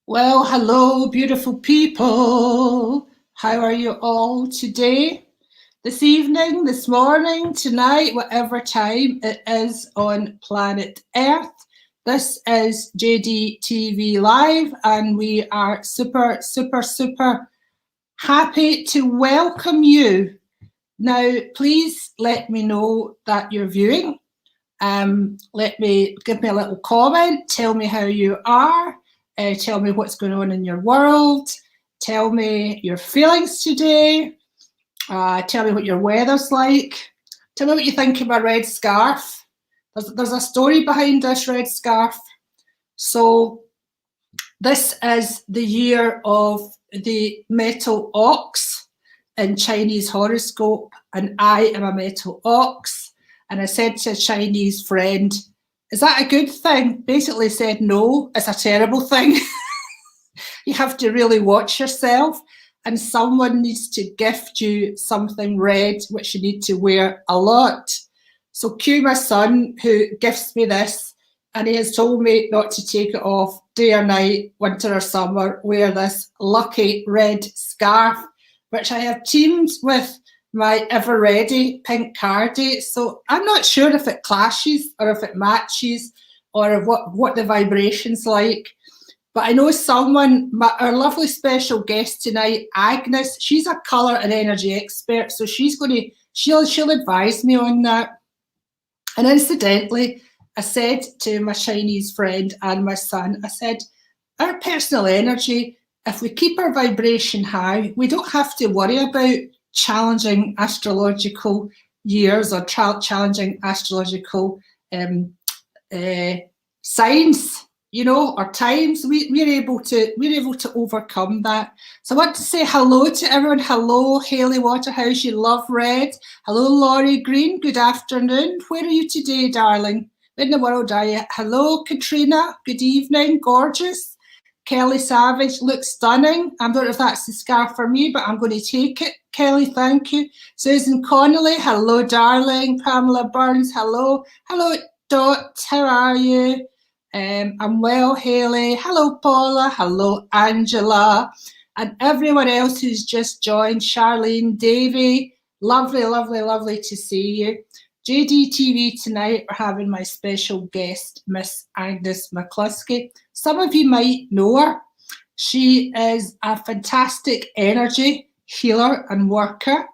Well, hello, beautiful people. How are you all today? This evening, this morning, tonight, whatever time it is on planet Earth. This is JDTV Live, and we are super, super, super happy to welcome you. Now, please let me know that you're viewing. Give me a little comment. Tell me how you are. Tell me what's going on in your world. Tell me your feelings today. Tell me what your weather's like. Tell me what you think of my red scarf. There's a story behind this red scarf. So this is the year of the metal ox in Chinese horoscope, and I am a metal ox. And I said to a Chinese friend, is that a good thing? Basically said, no, it's a terrible thing. You have to really watch yourself, and someone needs to gift you something red, which you need to wear a lot. So cue my son, who gifts me this, and he has told me not to take it off day or night, winter or summer, wear this lucky red scarf, which I have teamed with my ever ready pink cardie. So I'm not sure if it clashes or if it matches or what the vibration's like. But I know someone, our lovely special guest tonight, Agnes, she's a colour and energy expert. So she'll advise me on that. And incidentally, I said to my Chinese friend and my son, I said, our personal energy, if we keep our vibration high, we don't have to worry about challenging astrological years or challenging astrological signs, or times. We're able to overcome that. So I want to say hello to everyone. Hello, Hayley Waterhouse, you love red. Hello, Laurie Green, good afternoon. Where are you today, darling? Where in the world are you? Hello, Katrina, good evening, gorgeous. Kelly Savage looks stunning. I don't know if that's the scarf for me, but I'm going to take it. Kelly, thank you. Susan Connolly, hello, darling. Pamela Burns, hello. Hello, Dot, how are you? I'm well, Hayley. Hello, Paula. Hello, Angela. And everyone else who's just joined. Charlene, Davey. Lovely, lovely, lovely to see you. JDTV tonight, we're having my special guest, Miss Agnes McCluskey. Some of you might know her. She is a fantastic energy healer and worker.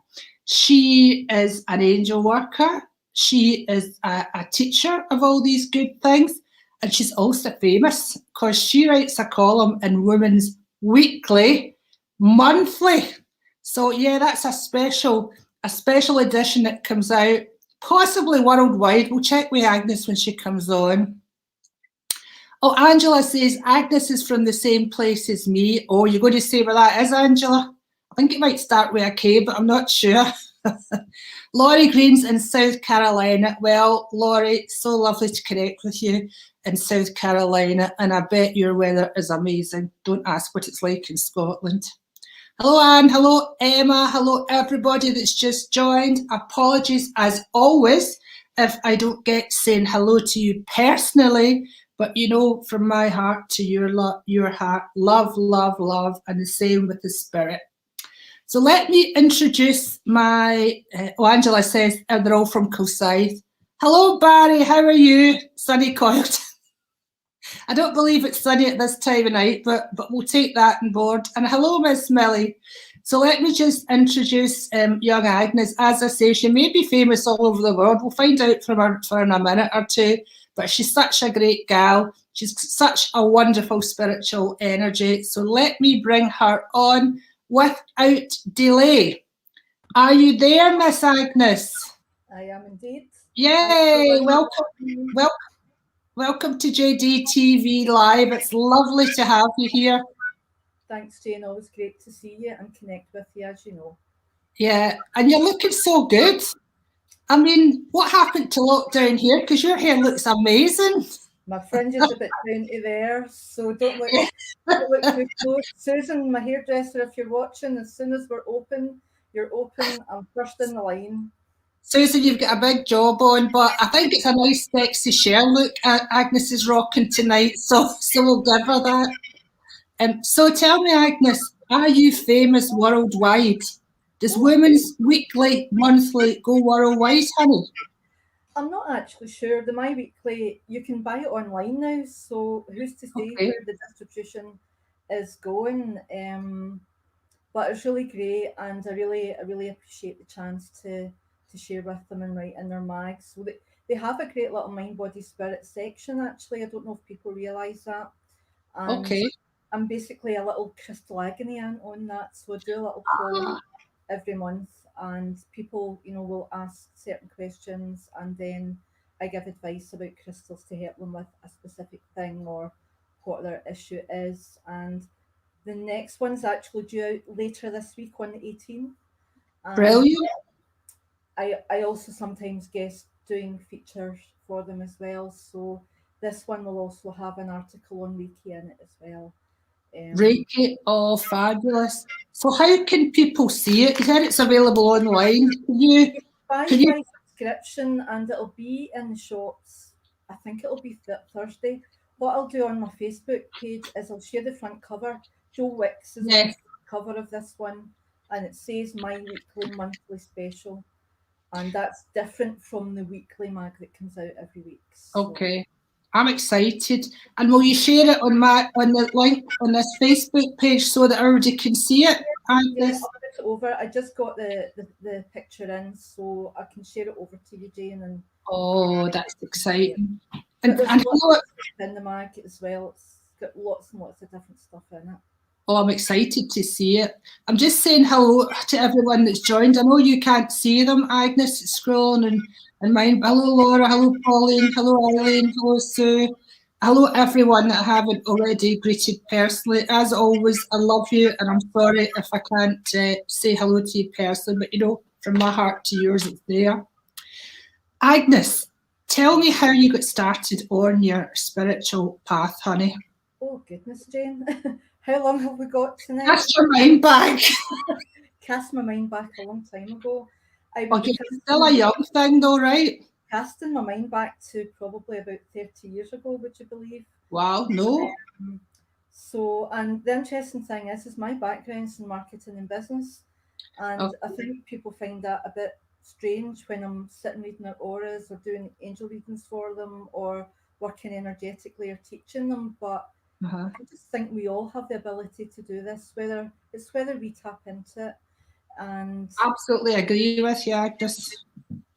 She is an angel worker. She is a teacher of all these good things. And she's also famous because she writes a column in Women's Weekly monthly. So yeah, that's a special edition that comes out, possibly worldwide. We'll check with Agnes when she comes on. Oh, Angela says, Agnes is from the same place as me. Oh, you're going to say where that is, Angela? I think it might start with a K, but I'm not sure. Laurie Green's in South Carolina. Well, Laurie, so lovely to connect with you in South Carolina, and I bet your weather is amazing. Don't ask what it's like in Scotland. Hello, Anne. Hello, Emma. Hello, everybody that's just joined. Apologies, as always, if I don't get saying hello to you personally, but from my heart to your heart, love, love, love, and the same with the spirit. So let me introduce my, Angela says, they're all from Kilsyth. Hello, Barry, how are you? Sunny coiled. I don't believe it's sunny at this time of night, but we'll take that on board. And hello, Miss Millie. So let me just introduce young Agnes. As I say, she may be famous all over the world. We'll find out from her in a minute or two. But she's such a great gal. She's such a wonderful spiritual energy. So let me bring her on without delay. Are you there, Miss Agnes? I am indeed. Yay! Welcome to JDTV Live. It's lovely to have you here. Thanks, Jane. Always great to see you and connect with you, as you know. Yeah, and you're looking so good. I mean, what happened to lockdown here? Because your hair looks amazing. My fringe is a bit down to there, so don't look too close. Susan, my hairdresser, if you're watching, as soon as we're open, you're open. I'm first in the line. Susan, you've got a big job on, but I think it's a nice, sexy share look Agnes is rocking tonight, so we'll give her that. So tell me, Agnes, are you famous worldwide? Does Women's Weekly Monthly go worldwide, honey? I'm not actually sure. The My Weekly, you can buy it online now, so who's to say Okay. where the distribution is going? But it's really great, and I really appreciate the chance to share with them and write in their mags. So they have a great little mind, body, spirit section. Actually, I don't know if people realise that. And Okay. I'm basically a little crystal agony aunt on that, so I do a little column every month, and people, will ask certain questions, and then I give advice about crystals to help them with a specific thing or what their issue is. And the next one's actually due out later this week on the 18th. And Brilliant. I also sometimes guest doing features for them as well. So this one will also have an article on Reiki in it as well. Reiki, oh, fabulous. So how can people see it? You said it's available online. Buy Can you? by subscription, and it'll be in the shops. I think it'll be Thursday. What I'll do on my Facebook page is I'll share the front cover. Joe Wicks is on Yeah. the cover of this one, and it says My Weekly Monthly Special, and that's different from the weekly mag that comes out every week. So. Okay. I'm excited. And will you share it on the link on this Facebook page so that everybody can see it? Yeah, Agnes? I'll put it over. I just got the picture in, so I can share it over to you, Jane. And Oh, that's exciting. but there's And lots of stuff in the mag as well. It's got lots and lots of different stuff in it. oh, I'm excited to see it. I'm just saying hello to everyone that's joined. I know you can't see them, Agnes, it's scrolling and mine. Hello, Laura. Hello, Pauline. Hello, Eileen. Hello, Sue. Hello, everyone that I haven't already greeted personally. As always, I love you, and I'm sorry if I can't say hello to you personally, but from my heart to yours, it's there. Agnes, tell me how you got started on your spiritual path, honey. Oh goodness, Jane. How long have we got tonight? Cast your mind back. Cast my mind back a long time ago. I Oh, would you're be still a young thing though, right? casting my mind back to probably about 30 years ago, would you believe? Wow, no. So, and the interesting thing is my background's in marketing and business. And I think people find that a bit strange when I'm sitting reading their auras or doing angel readings for them or working energetically or teaching them. But I just think we all have the ability to do this, whether we tap into it. And Absolutely agree with you, Agnes.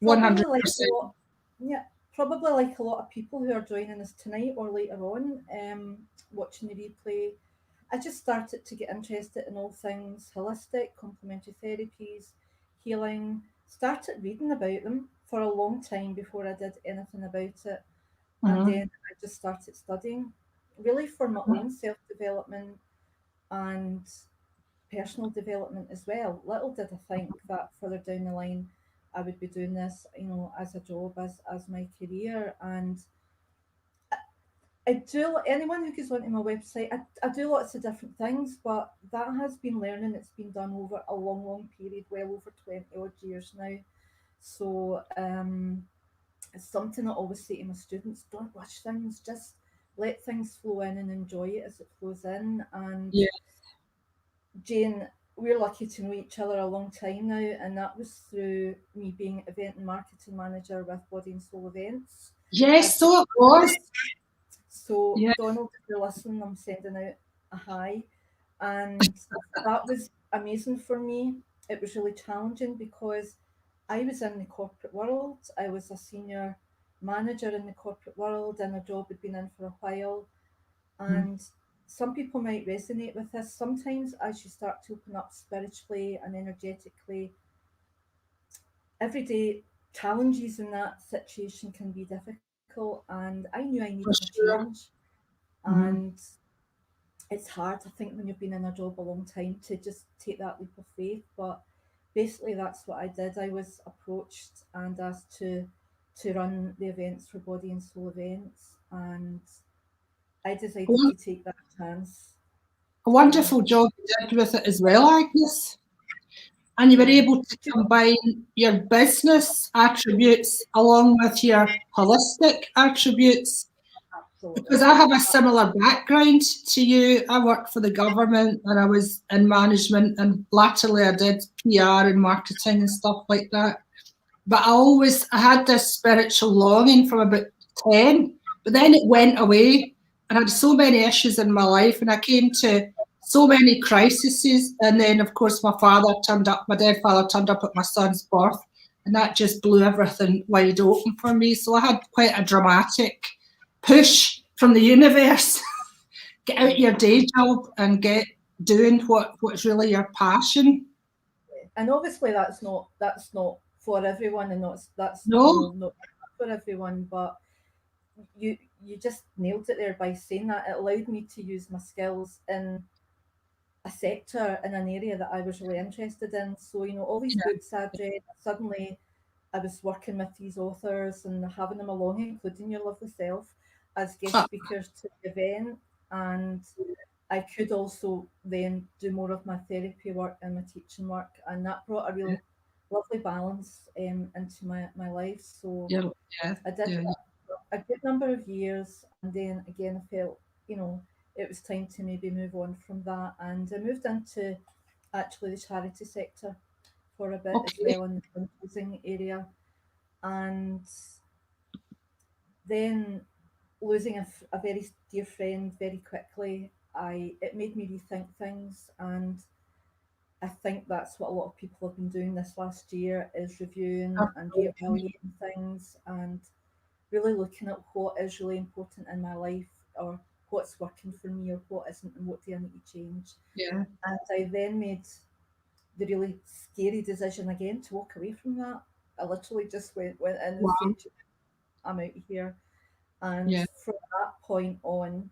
probably 100%. like a lot, yeah, probably like a lot of people who are joining us tonight or later on, watching the replay. I just started to get interested in all things holistic, complementary therapies, healing. Started reading about them for a long time before I did anything about it. And then I just started studying, really for my own self development and personal development as well. Little did I think that further down the line, I would be doing this, as a job, as my career. And I do, anyone who goes onto my website, I do lots of different things, but that has been learning. It's been done over a long, long period, well over 20 odd years now. So it's something I always say to my students: don't rush things, just let things flow in and enjoy it as it flows in. And Yeah. Jane, we're lucky to know each other a long time now, and that was through me being event and marketing manager with Body and Soul Events. Yes, so it was. So, Yeah. Donald, if you're listening, I'm sending out a hi. And that was amazing for me. It was really challenging because I was in the corporate world. I was a senior manager in the corporate world, and a job had been in for a while. And some people might resonate with this. Sometimes, as you start to open up spiritually and energetically, everyday challenges in that situation can be difficult. And I knew I needed a change. And it's hard, I think, when you've been in a job a long time to just take that leap of faith. But basically, that's what I did. I was approached and asked to run the events for Body and Soul Events, and I decided to take that chance. A wonderful job you did with it as well, Agnes. And you were able to combine your business attributes along with your holistic attributes. absolutely. Because I have a similar background to you. I worked for the government and I was in management, and latterly I did PR and marketing and stuff like that. But I had this spiritual longing from about 10, but then it went away. And I had so many issues in my life, and I came to so many crises. And then, of course, my dead father turned up at my son's birth, and that just blew everything wide open for me. So I had quite a dramatic push from the universe. Get out your day job and get doing what's really your passion. And obviously that's not for everyone, and that's No. not for everyone, but you just nailed it there by saying that. It allowed me to use my skills in a sector, in an area that I was really interested in. So, all these books I'd read, suddenly I was working with these authors and having them along, including your lovely self, as guest speakers to the event. And I could also then do more of my therapy work and my teaching work, and that brought a real lovely balance into my life. So I did that for a good number of years, and then again I felt it was time to maybe move on from that, and I moved into actually the charity sector for a bit as well, in the fundraising area. And then losing a very dear friend very quickly, it made me rethink things, and I think that's what a lot of people have been doing this last year, is reviewing and reevaluating things and really looking at what is really important in my life, or what's working for me or what isn't, and what do I need to change. Yeah. And I then made the really scary decision again to walk away from that. I literally just went in and said, I'm out of here. And from that point on,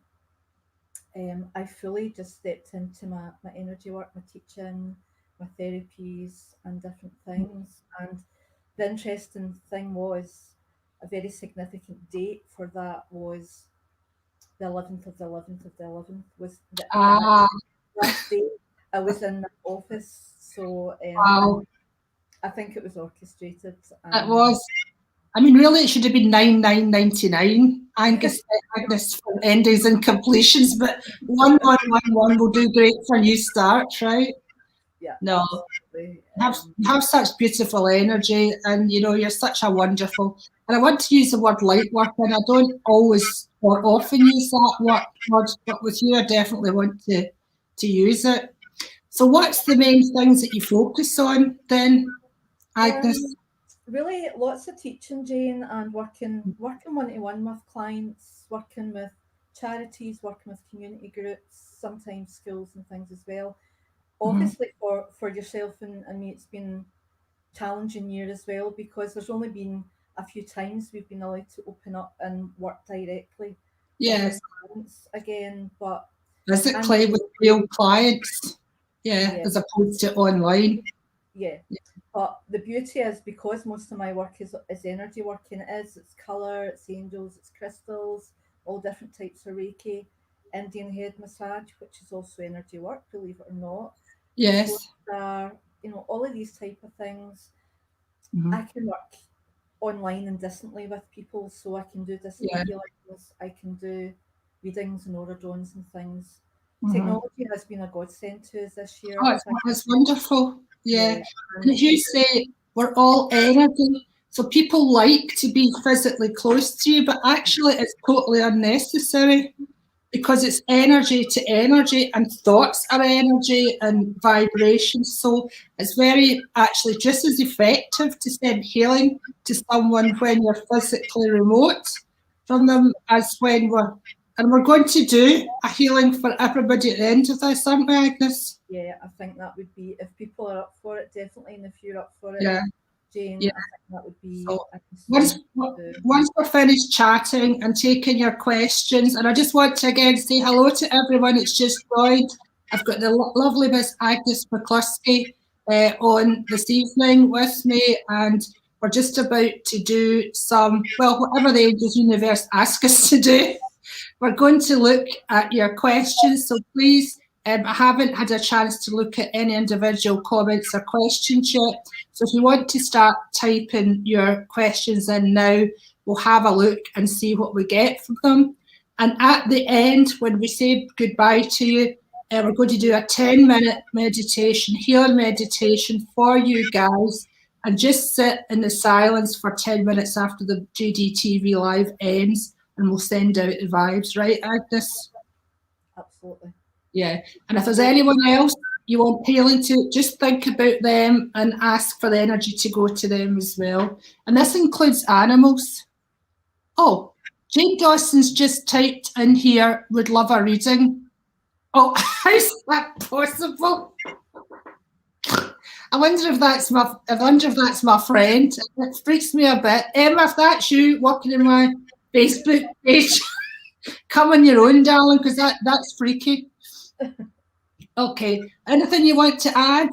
I fully just stepped into my energy work, my teaching, my therapies and different things. And the interesting thing was, a very significant date for that was the 11th of the 11th of the 11th was the last day I was in the office. So I think it was orchestrated. It was. I mean, really, it should have been 9999. Agnes for endings and completions, but 1111 will do great for new starts, right? Yeah. No, you have such beautiful energy, and you're such a wonderful. And I want to use the word light work, and I don't always or often use that word, but with you, I definitely want to use it. So, what's the main things that you focus on then, Agnes? Really, lots of teaching, Jane, and working one-to-one with clients, working with charities, working with community groups, sometimes schools and things as well. Obviously, for yourself and me, it's been a challenging year as well, because there's only been a few times we've been allowed to open up and work directly with clients again. But physically with real clients, as opposed to online. But the beauty is, because most of my work is energy working, it's colour, it's angels, it's crystals, all different types of Reiki, Indian head massage, which is also energy work, believe it or not. Yes. All of these type of things. I can work online and distantly with people, so I can do distant healings, I can do readings and aura drawings and things. Technology has been a godsend to us this year. Oh, it's wonderful. Yeah. And as you say, we're all energy. So people like to be physically close to you, but actually it's totally unnecessary, because it's energy to energy, and thoughts are energy and vibrations. So it's very, actually just as effective to send healing to someone when you're physically remote from them as when we're going to do a healing for everybody at the end of this, aren't we, Agnes? Yeah, I think that would be, if people are up for it, definitely, and if you're up for it, Jane, I think that would be... So once we're finished chatting and taking your questions, and I just want to again say hello to everyone that's just joined. I've got the lovely Miss Agnes McCluskey on this evening with me, and we're just about to do some, whatever the Angels Universe ask us to do. We're going to look at your questions, so please, I haven't had a chance to look at any individual comments or questions yet. So if you want to start typing your questions in now, we'll have a look and see what we get from them. And at the end, when we say goodbye to you, we're going to do a 10-minute meditation, healing meditation for you guys, and just sit in the silence for 10 minutes after the JDTV live ends, and we'll send out the vibes, right, Agnes? Absolutely. Yeah. And if there's anyone else you want healing to, just think about them and ask for the energy to go to them as well. And this includes animals. Oh, Jane Dawson's just typed in here, would love a reading. Oh, how's that possible? I wonder if that's my friend. It freaks me a bit. Emma, if that's you working in my Facebook page, come on your own, darling, because that's freaky. Okay. Anything you want to add?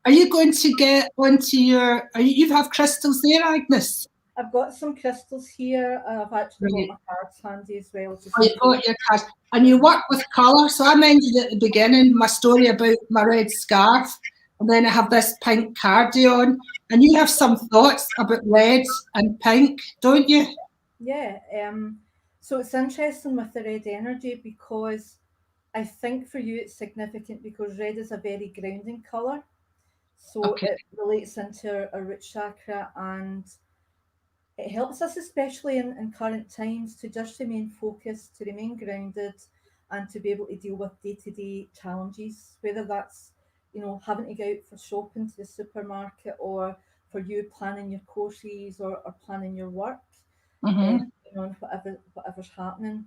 Are you going to get onto your? You have crystals there, Agnes? I've got some crystals here, and I've actually Right. got my cards handy as well. Just Oh, you've got your cards. And you work with colour. So I mentioned at the beginning my story about my red scarf, and then I have this pink cardigan. And you have some thoughts about red and pink, don't you? Yeah. So it's interesting with the red energy because I think for you it's significant because red is a very grounding colour. So Okay. it relates into our root chakra, and it helps us, especially in current times, to just remain focused, to remain grounded, and to be able to deal with day-to-day challenges, whether that's, having to go out for shopping to the supermarket, or for you planning your courses, or planning your work, Mm-hmm. and whatever's happening.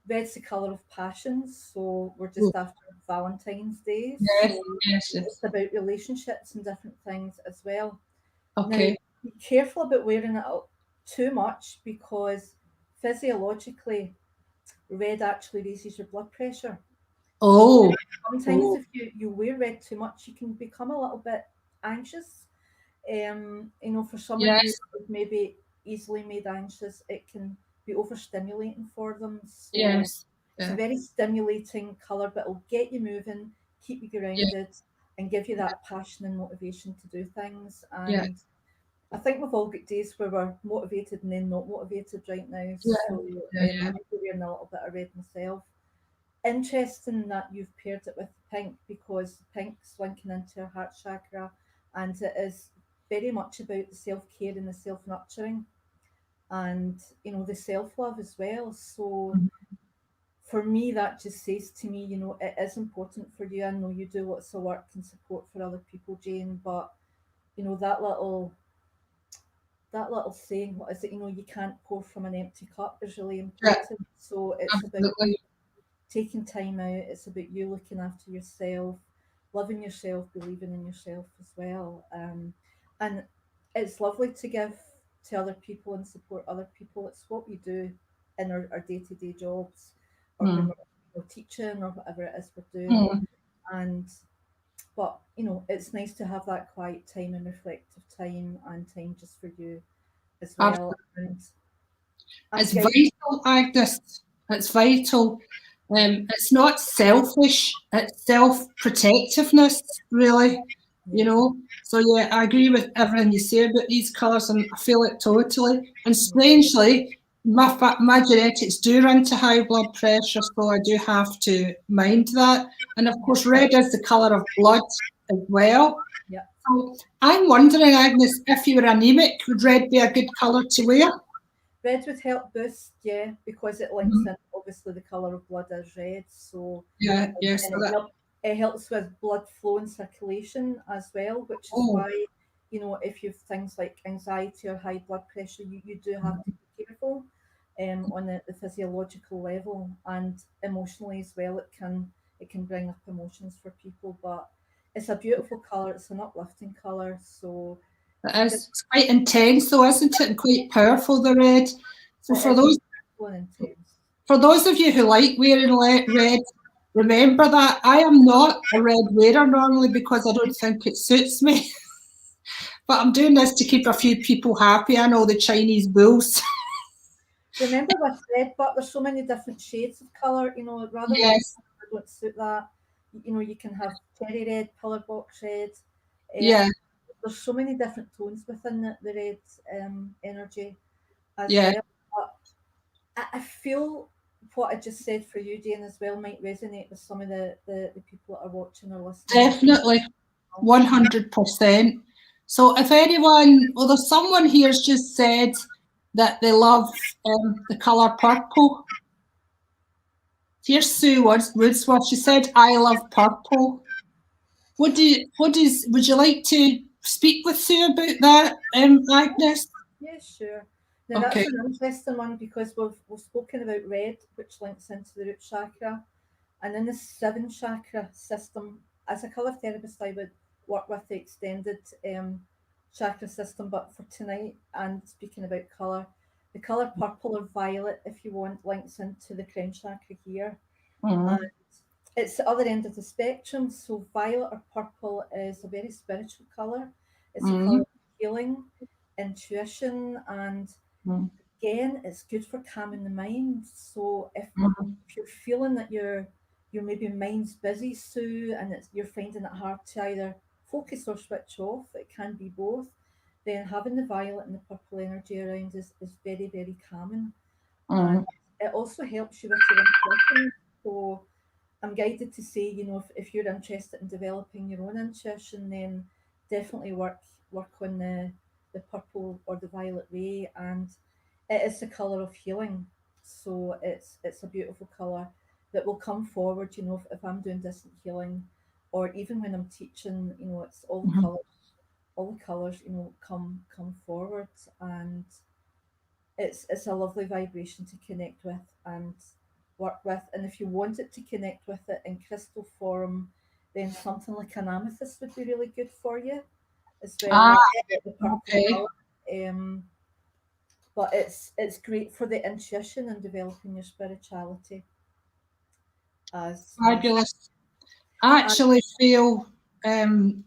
Red's the colour of passions, so we're just after Valentine's Day, Yes, so yes, yes. it's about relationships and different things as well. Okay. Now, be careful about wearing it up too much because physiologically, red actually raises your blood pressure. Oh. Sometimes if you wear red too much, you can become a little bit anxious. For some of you Yes. who've maybe easily made anxious, it can be overstimulating for them. So Yes. it's a Yeah. very stimulating colour, but it'll get you moving, keep you grounded, and give you that passion and motivation to do things. Yeah. And I think we've all got days where we're motivated and then not motivated right now. Yeah. So Yeah. I might be wearing a little bit of red myself. Interesting that you've paired it with pink because pink's linking into our heart chakra, and it is very much about the self-care and the self-nurturing, and the self-love as well. So for me, that just says to me, it is important for you. I know you do lots of work and support for other people, Jane, but that little saying, what is it? You can't pour from an empty cup is really important. So it's about Absolutely. you taking time out. It's about you looking after yourself, loving yourself, believing in yourself as well. And it's lovely to give to other people and support other people. It's what we do in our day-to-day jobs, or when we're teaching, or whatever it is we're doing. But it's nice to have that quiet time and reflective time and time just for you as well. Absolutely. And It's vital, Agnes. It's vital. It's not selfish. It's self-protectiveness, really. So yeah, I agree with everything you say about these colours, and I feel it totally. And strangely, my genetics do run to high blood pressure, so I do have to mind that. And of course, red is the colour of blood as well. Yeah. So I'm wondering, Agnes, if you were anemic, would red be a good colour to wear? Red would help boost, because it links in. Obviously, the colour of blood is red, so yes. and it helps with blood flow and circulation as well, which is why if you've things like anxiety or high blood pressure, you do have to be careful on the physiological level, and emotionally as well. It can bring up emotions for people, but it's a beautiful colour. It's an uplifting colour, so. It is. It's quite intense though, isn't it? And quite powerful, the red. So for those of you who like wearing red, remember that I am not a red wearer normally because I don't think it suits me. But I'm doing this to keep a few people happy. I know the Chinese bulls. Remember with red, but there's so many different shades of colour, rather than don't suit that. You can have cherry red, colour box red. There's so many different tones within the red energy as well. But I feel what I just said for you, Jane, as well might resonate with some of the people that are watching or listening. Definitely, 100%. So if anyone, well, there's someone here's just said that they love the colour purple. Here's Sue Woodsworth. She said, "I love purple." Would you like to speak with Sue about that, Agnes? Yeah, sure. Now Okay. that's an interesting one because we've spoken about red, which links into the root chakra, and in the 7 chakra system, as a colour therapist, I would work with the extended chakra system. But for tonight, and speaking about colour, the colour purple or violet, if you want, links into the crown chakra here. And it's the other end of the spectrum. So violet or purple is a very spiritual colour. It's a colour of healing, intuition, and again, it's good for calming the mind. So if you're feeling that your maybe mind's busy, Sue, and you're finding it hard to either focus or switch off, it can be both, then having the violet and the purple energy around is very, very calming. And it also helps you with your intuition. So I'm guided to say, you know, if you're interested in developing your own intuition, then definitely work on the purple or the violet ray. And it is the colour of healing. So it's a beautiful colour that will come forward, you know, if I'm doing distant healing, or even when I'm teaching, you know, it's all the colours, you know, come forward, and it's a lovely vibration to connect with and work with. And if you wanted to connect with it in crystal form, then something like an amethyst would be really good for you as well. The purple colour. But it's great for the intuition and developing your spirituality. Fabulous. I actually feel, I'm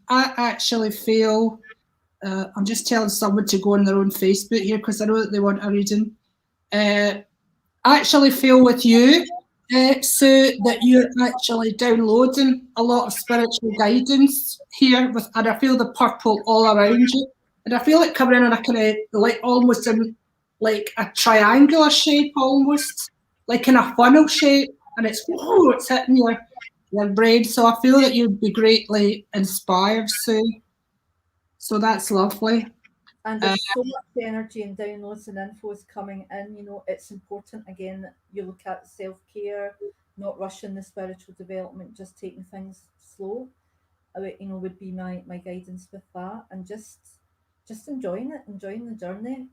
just telling someone to go on their own Facebook here because I know that they want a reading. I actually feel with you, Sue, that you're actually downloading a lot of spiritual guidance here, and I feel the purple all around you. And I feel it coming in a kind of like almost in like a triangular shape, almost like in a funnel shape, and it's hitting your brain. So I feel that you'd be greatly inspired, Sue. So that's lovely. And there's so much energy and downloads and info is coming in. You know, it's important again that you look at self-care, not rushing the spiritual development, just taking things slow. You know, would be my guidance with that, and just enjoying it, enjoying the journey.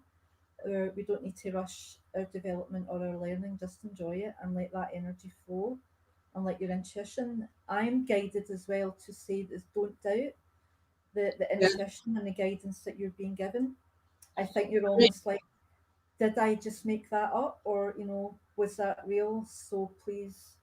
We don't need to rush our development or our learning. Just enjoy it and let that energy flow, and let your intuition. I'm guided as well to say this: don't doubt the intuition and the guidance that you're being given. I think you're almost like, did I just make that up, or you know, was that real? So please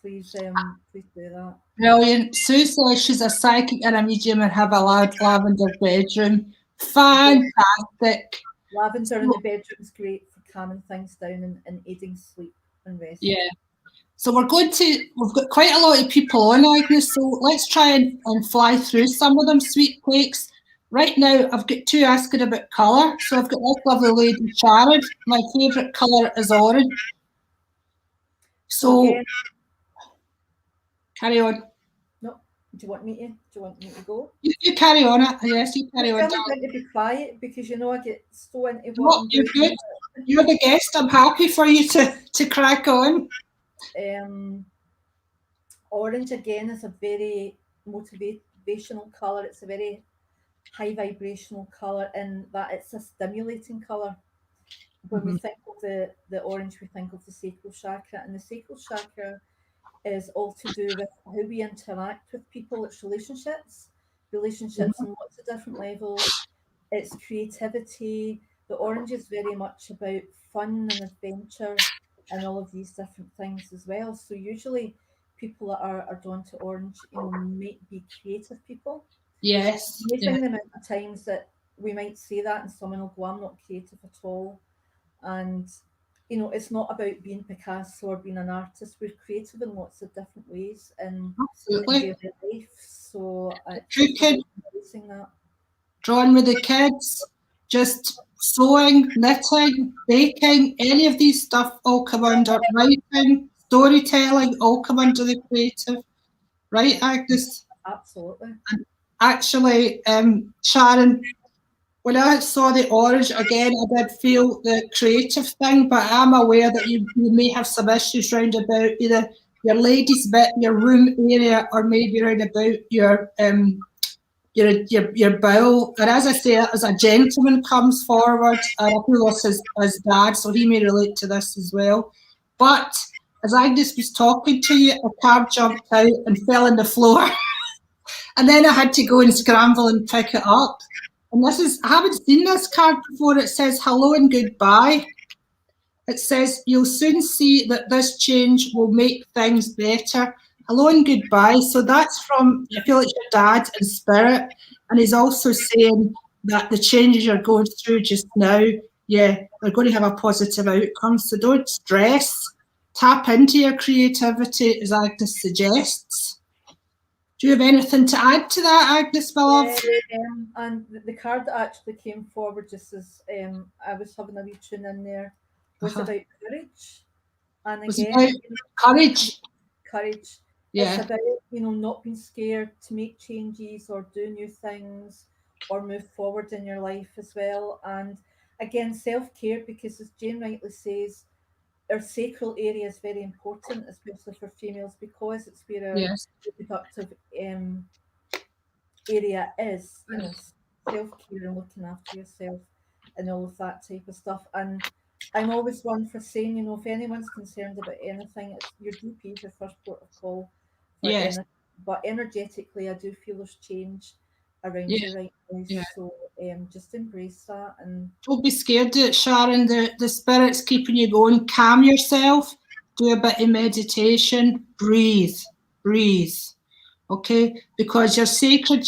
do that. Brilliant. Sue says she's a psychic and a medium and have a lavender bedroom. Fantastic. Lavender in the bedroom is great for calming things down and aiding sleep and rest. Yeah. So we've got quite a lot of people on, Agnes, so let's try and fly through some of them, sweet cakes. Right now, I've got 2 asking about colour. So I've got this lovely lady, Sharon. My favourite colour is orange. So again, carry on. No, do you want me to go? You carry on. Yes, you carry on. I'm going to be quiet because you know I get so into what I'm doing. You're good. You're the guest. I'm happy for you to crack on. Orange again is a very motivational colour. It's a very high vibrational colour in that it's a stimulating colour. When we think of the orange, we think of the sacral chakra, and the sacral chakra is all to do with how we interact with people. It's relationships on lots of different levels. It's creativity. The orange is very much about fun and adventure and all of these different things as well. So usually people that are drawn to orange, you know, might be creative people. Yes. Amazing the amount of times that we might say that and someone will go, I'm not creative at all. And you know, it's not about being Picasso or being an artist. We're creative in lots of different ways in daily life. So cooking, that. drawing with the kids. just sewing, knitting, baking, any of these stuff all come under writing, storytelling, all come under the creative. Right, Agnes? Absolutely. Actually, Sharon, when I saw the orange again, I did feel the creative thing, but I'm aware that you may have some issues round about either your ladies' bit, your room area, or maybe round about your bowel. And as I say, as a gentleman comes forward, and I feel this is his dad, so he may relate to this as well. But as Agnes was talking to you, a card jumped out and fell on the floor. And then I had to go and scramble and pick it up. And this is, I haven't seen this card before. It says hello and goodbye. It says you'll soon see that this change will make things better. Hello and goodbye. So that's from, I feel it's your dad in spirit. And he's also saying that the changes you're going through just now, yeah, they're going to have a positive outcome. So don't stress. Tap into your creativity, as Agnes suggests. Do you have anything to add to that, Agnes, my love? And the card that actually came forward just as I was having a wee tune in there was about courage. And again, courage. Courage. Yeah. It's about, not being scared to make changes or do new things or move forward in your life as well. And again, self-care, because as Jane rightly says, our sacral area is very important, especially for females, because it's where our reproductive area is, self-care and looking after yourself and all of that type of stuff. And I'm always one for saying, if anyone's concerned about anything, it's your GP is your first port of call for anything. But energetically, I do feel there's change around you right now. Yeah. So just embrace that. And don't be scared of it, Sharon. The spirit's keeping you going. Calm yourself. Do a bit of meditation. Breathe. Okay, because your sacral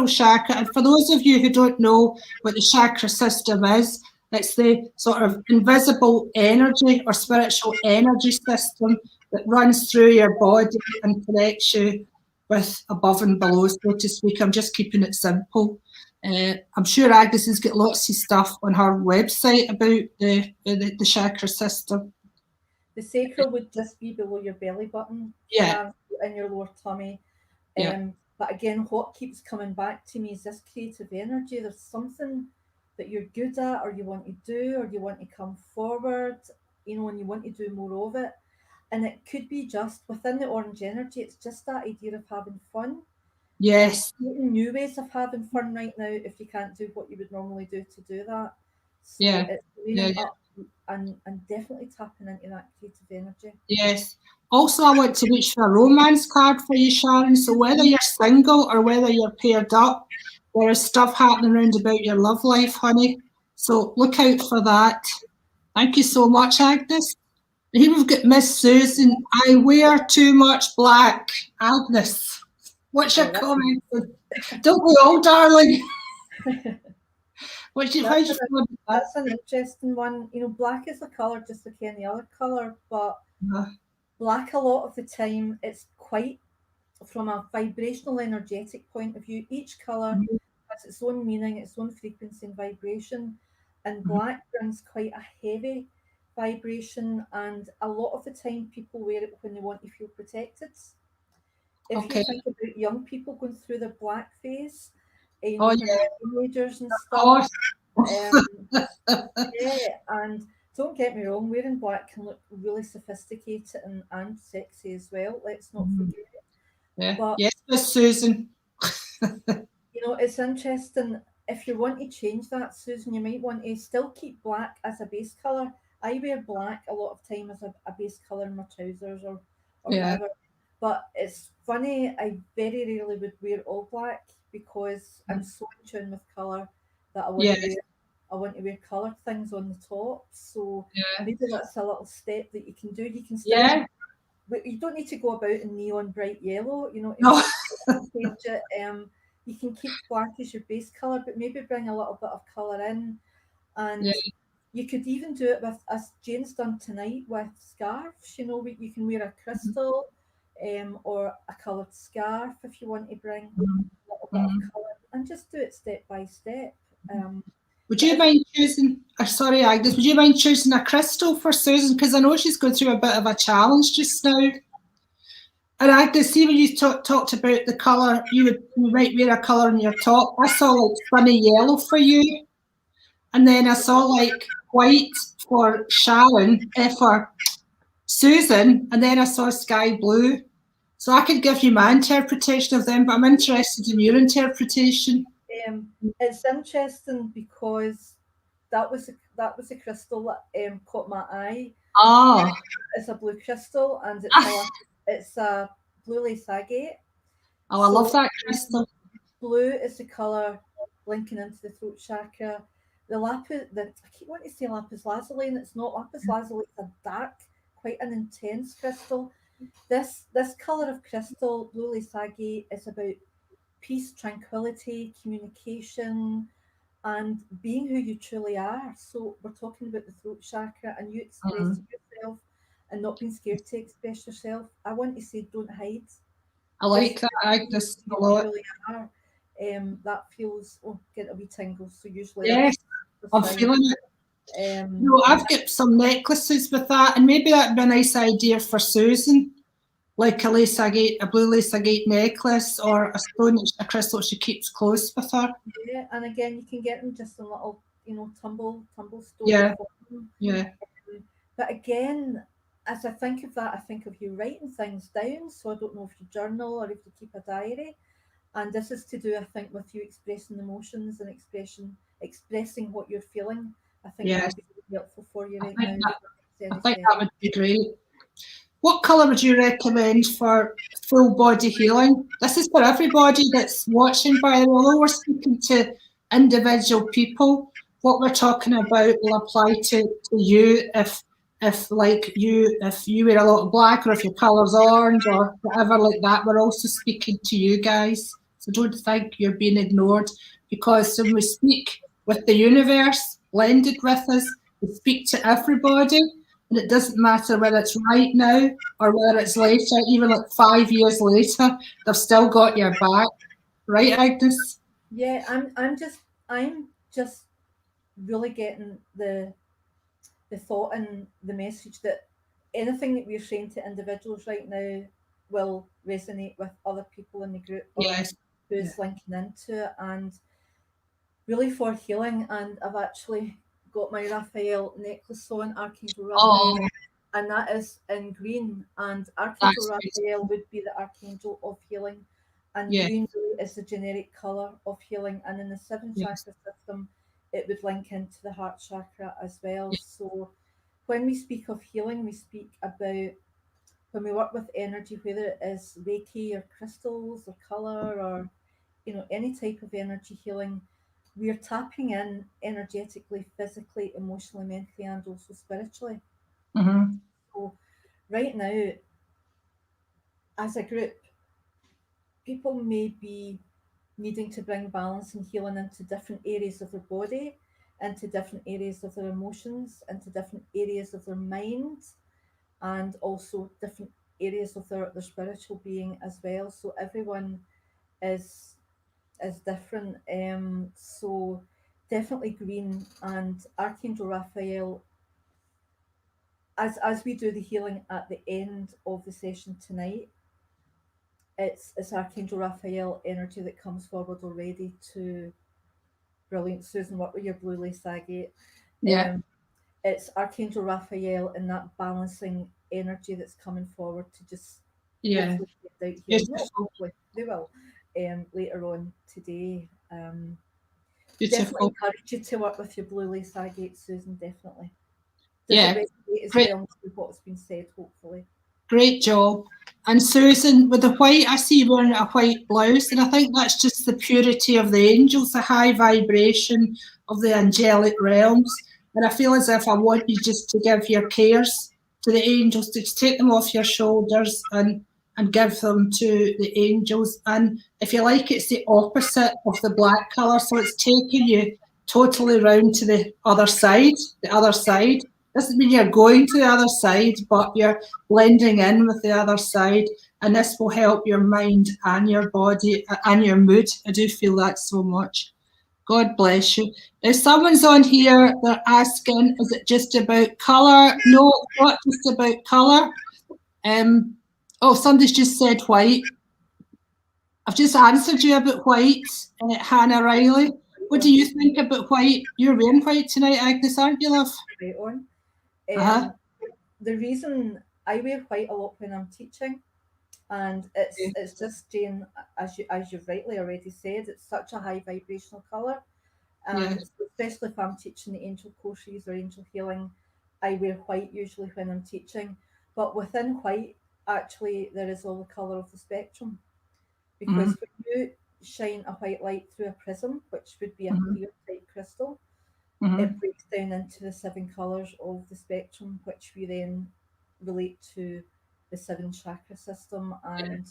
chakra, and for those of you who don't know what the chakra system is, it's the sort of invisible energy or spiritual energy system that runs through your body and connects you with above and below, so to speak. I'm just keeping it simple. I'm sure Agnes has got lots of stuff on her website about the chakra system. The sacral would just be below your belly button, in your lower tummy. But again, what keeps coming back to me is this creative energy. There's something that you're good at, or you want to do, or you want to come forward, and you want to do more of it. And it could be just within the orange energy, it's just that idea of having fun. Yes. New ways of having fun right now if you can't do what you would normally do to do that. So it's up and definitely tapping into that creative energy. Yes. Also, I want to reach for a romance card for you, Sharon. So whether you're single or whether you're paired up, there is stuff happening around about your love life, honey. So look out for that. Thank you so much, Agnes. Here we've got Miss Susan. I wear too much black. Agnes, what's your comment? Don't we all, darling? That's an interesting one. Black is a colour just like any other colour, but black a lot of the time it's quite, from a vibrational energetic point of view, each colour has its own meaning, its own frequency and vibration, and black brings quite a heavy vibration, and a lot of the time people wear it when they want to feel protected. If you think about young people going through their black phase, teenagers and stuff. And don't get me wrong, wearing black can look really sophisticated and sexy as well. Let's not forget it. But, yes, Miss Susan. It's interesting. If you want to change that, Susan, you might want to still keep black as a base colour. I wear black a lot of time as a base colour in my trousers or whatever. But it's funny, I very rarely would wear all black because I'm so in tune with colour that I want to wear coloured things on the top. So maybe that's a little step that you can do. You can still, but you don't need to go about in neon bright yellow. Change it. You can keep black as your base colour, but maybe bring a little bit of colour in. And you could even do it with, as Jane's done tonight, with scarves. You can wear a crystal or a coloured scarf if you want to bring a little bit of colour, and just do it step by step. Would you mind choosing, sorry Agnes, would you mind choosing a crystal for Susan? Because I know she's going through a bit of a challenge just now. And Agnes, see when you talked about the colour, you might wear a colour on your top. I saw like sunny yellow for you. And then I saw like white for Sharon, for Susan, and then I saw sky blue. So I could give you my interpretation of them, but I'm interested in your interpretation. It's interesting because that was a crystal that caught my eye. Ah, It's a blue crystal, and it's a blue lace agate. Oh, I love that crystal. Blue is the colour linking into the throat chakra. The lapis, I keep wanting to say lapis lazuli, and it's not lapis lazuli. It's a dark, quite an intense crystal. This colour of crystal, blue lace agate, is about peace, tranquility, communication, and being who you truly are. So we're talking about the throat chakra and you expressing yourself and not being scared to express yourself. I want to say don't hide. I like that, Agnes, a lot. Really are. That feels, get a wee tingle. So usually yes, I'm feeling it. I've got some necklaces with that, and maybe that'd be a nice idea for Susan, like a lace agate, a blue lace agate necklace, or a stone, a crystal she keeps close with her. Yeah, and again, you can get them just in little, tumble stone. Yeah, but again, as I think of that, I think of you writing things down. So I don't know if you journal or if you keep a diary. And this is to do, I think, with you expressing emotions and expressing what you're feeling. I think that would be really helpful for you right now. I think that would be great. What colour would you recommend for full body healing? This is for everybody that's watching, by the way. Although we're speaking to individual people, what we're talking about will apply to you if you wear a lot of black, or if your colour's orange or whatever like that. We're also speaking to you guys. So don't think you're being ignored, because when we speak with the universe blended with us, we speak to everybody. And it doesn't matter whether it's right now or whether it's later, even like 5 years later, they've still got your back. Right, Agnes? Yeah, I'm just really getting the thought and the message that anything that we're saying to individuals right now will resonate with other people in the group who's linking into it, and really for healing. And I've actually got my Raphael necklace on, Archangel Raphael, and that is in green, and Archangel Raphael would be the Archangel of healing, and green is the generic colour of healing, and in the 7 chakra system it would link into the heart chakra as well. So when we speak of healing, we speak about when we work with energy, whether it is Reiki or crystals or colour or any type of energy healing, we are tapping in energetically, physically, emotionally, mentally, and also spiritually. So right now, as a group, people may be needing to bring balance and healing into different areas of their body, into different areas of their emotions, into different areas of their mind, and also different areas of their spiritual being as well. So everyone is different. So definitely green and Archangel Raphael. As we do the healing at the end of the session tonight, it's Archangel Raphael energy that comes forward already to brilliant Susan, work with your blue lace agate. It's Archangel Raphael and that balancing energy that's coming forward to just hopefully get out here. Not hopefully, they will later on today. Definitely encourage you to work with your blue lace agate, Susan, definitely. Does it resonate as well with what's been said, hopefully? Great job. And Susan, with the white, I see you wearing a white blouse, and I think that's just the purity of the angels, the high vibration of the angelic realms. And I feel as if I want you just to give your cares to the angels, to take them off your shoulders and give them to the angels. And if you like, it's the opposite of the black colour, so it's taking you totally round to the other side. Doesn't mean you're going to the other side, but you're blending in with the other side, and this will help your mind and your body and your mood. I do feel that so much. God bless you. If someone's on here, they're asking, is it just about colour? No, it's not just about colour. Oh, somebody's just said white. I've just answered you about white, Hannah Riley. What do you think about white? You're wearing white tonight, Agnes, aren't you, love? Right on. Uh-huh. The reason I wear white a lot when I'm teaching, and it's just, Jane, as you've rightly already said, it's such a high vibrational colour, and especially if I'm teaching the angel courses or angel healing, I wear white usually when I'm teaching. But within white, actually, there is all the colour of the spectrum, because when you shine a white light through a prism, which would be a clear type crystal, it breaks down into the 7 colours of the spectrum, which we then relate to the 7 chakra system. And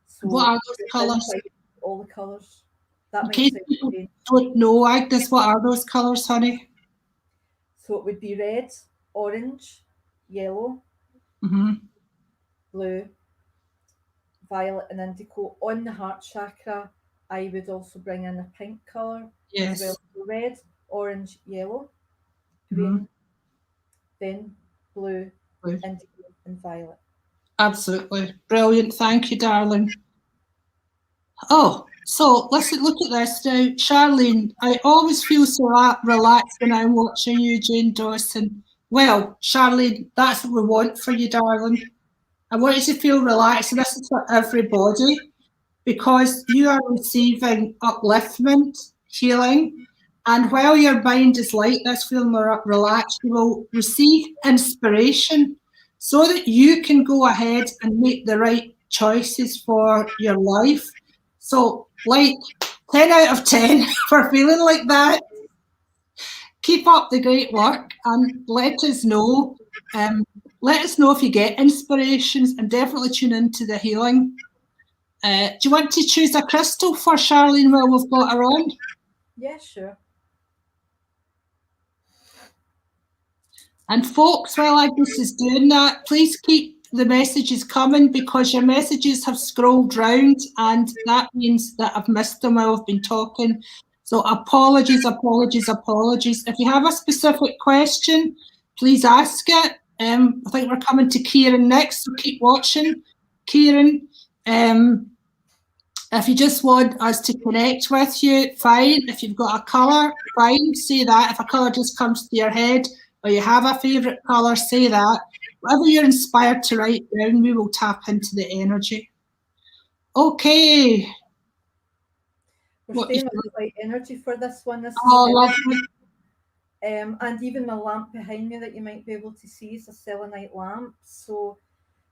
so, what are those colours? All the colours. That In case people don't know, Agnes, what are those colours, honey? So it would be red, orange, yellow, blue, violet, and indigo. On the heart chakra, I would also bring in a pink colour as well. So red, orange, yellow, green, then blue, indigo, and violet. Absolutely. Brilliant. Thank you, darling. Oh, so let's look at this now. Charlene, I always feel so relaxed when I'm watching you, Jane Dawson. Well, Charlene, that's what we want for you, darling. I want you to feel relaxed, and this is for everybody, because you are receiving upliftment, healing, and while your mind is like this, feeling more relaxed, you will receive inspiration so that you can go ahead and make the right choices for your life. So, like 10 out of 10 for feeling like that. Keep up the great work and let us know. Let us know if you get inspirations, and definitely tune into the healing. Do you want to choose a crystal for Charlene while we've got her on? Yeah, sure. And folks, while Agnes is doing that, please keep the messages coming, because your messages have scrolled round, and that means that I've missed them while I've been talking. So apologies, apologies, apologies. If you have a specific question, please ask it. I think we're coming to Kieran next, so keep watching. Kieran, if you just want us to connect with you, fine. If you've got a colour, fine, say that. If a colour just comes to your head, or you have a favourite colour, say that. Whatever you're inspired to write down, we will tap into the energy. Okay. We're staying on the light energy for this one. Lovely. And even the lamp behind me that you might be able to see is a selenite lamp. So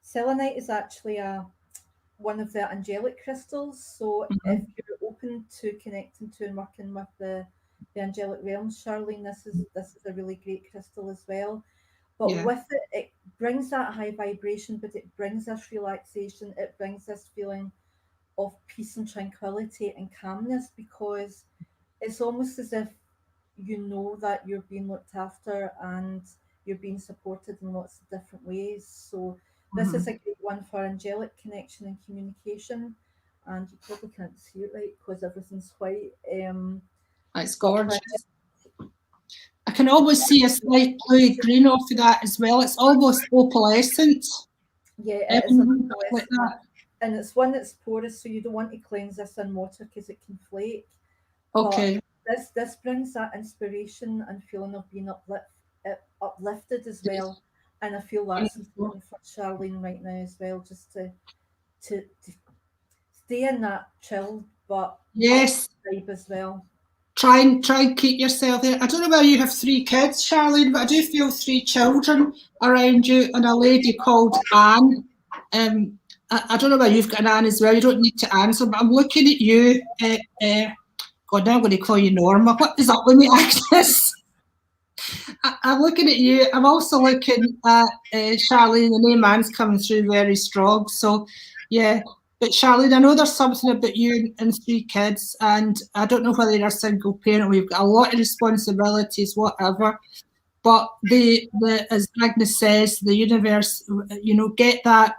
selenite is actually one of the angelic crystals. So if you're open to connecting to and working with the angelic realms, Charlene, this is a really great crystal as well. But with it, it brings that high vibration, but it brings this relaxation. It brings this feeling of peace and tranquility and calmness, because it's almost as if you know that you're being looked after and you're being supported in lots of different ways. So this is a great one for angelic connection and communication. And you probably can't see it right because everything's white. It's gorgeous. I can almost see a slight blue green off of that as well. It's almost opalescent. Yeah, it is like that. And it's one that's porous, so you don't want to cleanse this in water because it can flake. Okay. But this brings that inspiration and feeling of being uplifted as well. And I feel that's important for Charlene right now as well, just to stay in that chill but vibe as well. Try and keep yourself there. I don't know whether you have 3 kids, Charlene, but I do feel 3 children around you, and a lady called Anne. I don't know whether you've got an Anne as well. You don't need to answer, but I'm looking at you. God, now I'm going to call you Norma. What is up with me, Agnes? I'm looking at you. I'm also looking at Charlene. The name Anne's coming through very strong. So, yeah. But Charlene, I know there's something about you and 3 kids, and I don't know whether you're a single parent. We've got a lot of responsibilities, whatever. But as Agnes says, the universe, get that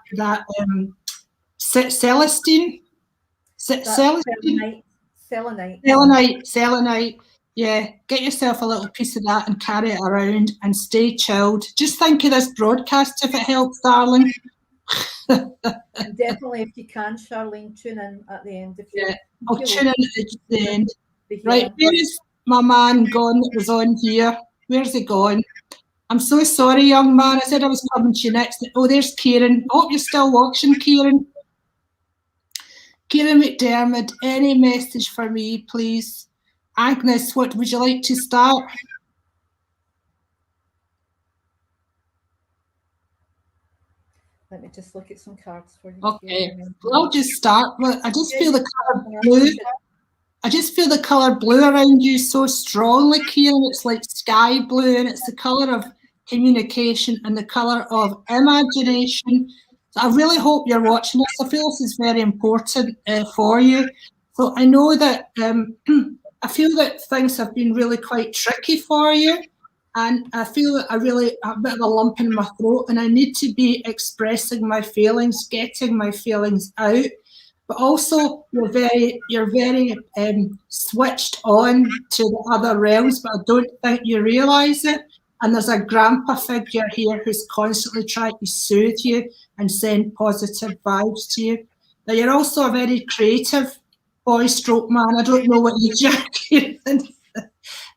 Celestine. Selenite. Selenite. Yeah, get yourself a little piece of that and carry it around and stay chilled. Just think of this broadcast if it helps, darling. And definitely, if you can, Charlene, tune in at the end. If Yeah, you I'll tune in at the end. the Right, healing. where is my man gone that was on here? Where's he gone? I'm so sorry, young man. I said I was coming to you next. Oh, there's Kieran. I hope you're still watching, Kieran. Kieran McDermott, any message for me, please? Agnes, what would you like to start? Let me just look at some cards for you. Okay, well, I'll just start. I just feel the colour blue. I just feel the colour blue around you so strongly, Kieran. It's like sky blue, and it's the colour of communication and the colour of imagination. So I really hope you're watching this. I feel this is very important for you. So I know that I feel that things have been really quite tricky for you, and I feel that a bit of a lump in my throat, and I need to be expressing my feelings, getting my feelings out. But also, you're very switched on to the other realms, but I don't think you realise it. And there's a grandpa figure here who's constantly trying to soothe you and send positive vibes to you. Now, you're also a very creative boy stroke man. I don't know what age you're in.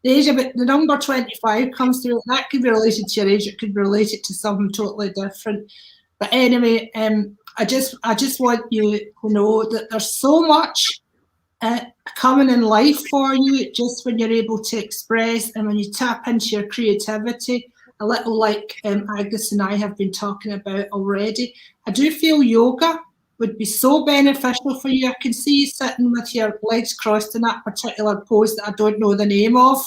The age of it, the number 25 comes through. That could be related to your age. It could be related to something totally different. But anyway, I just want you to know that there's so much coming in life for you just when you're able to express and when you tap into your creativity, a little like Agnes and I have been talking about already. I do feel yoga would be so beneficial for you. I can see you sitting with your legs crossed in that particular pose that I don't know the name of.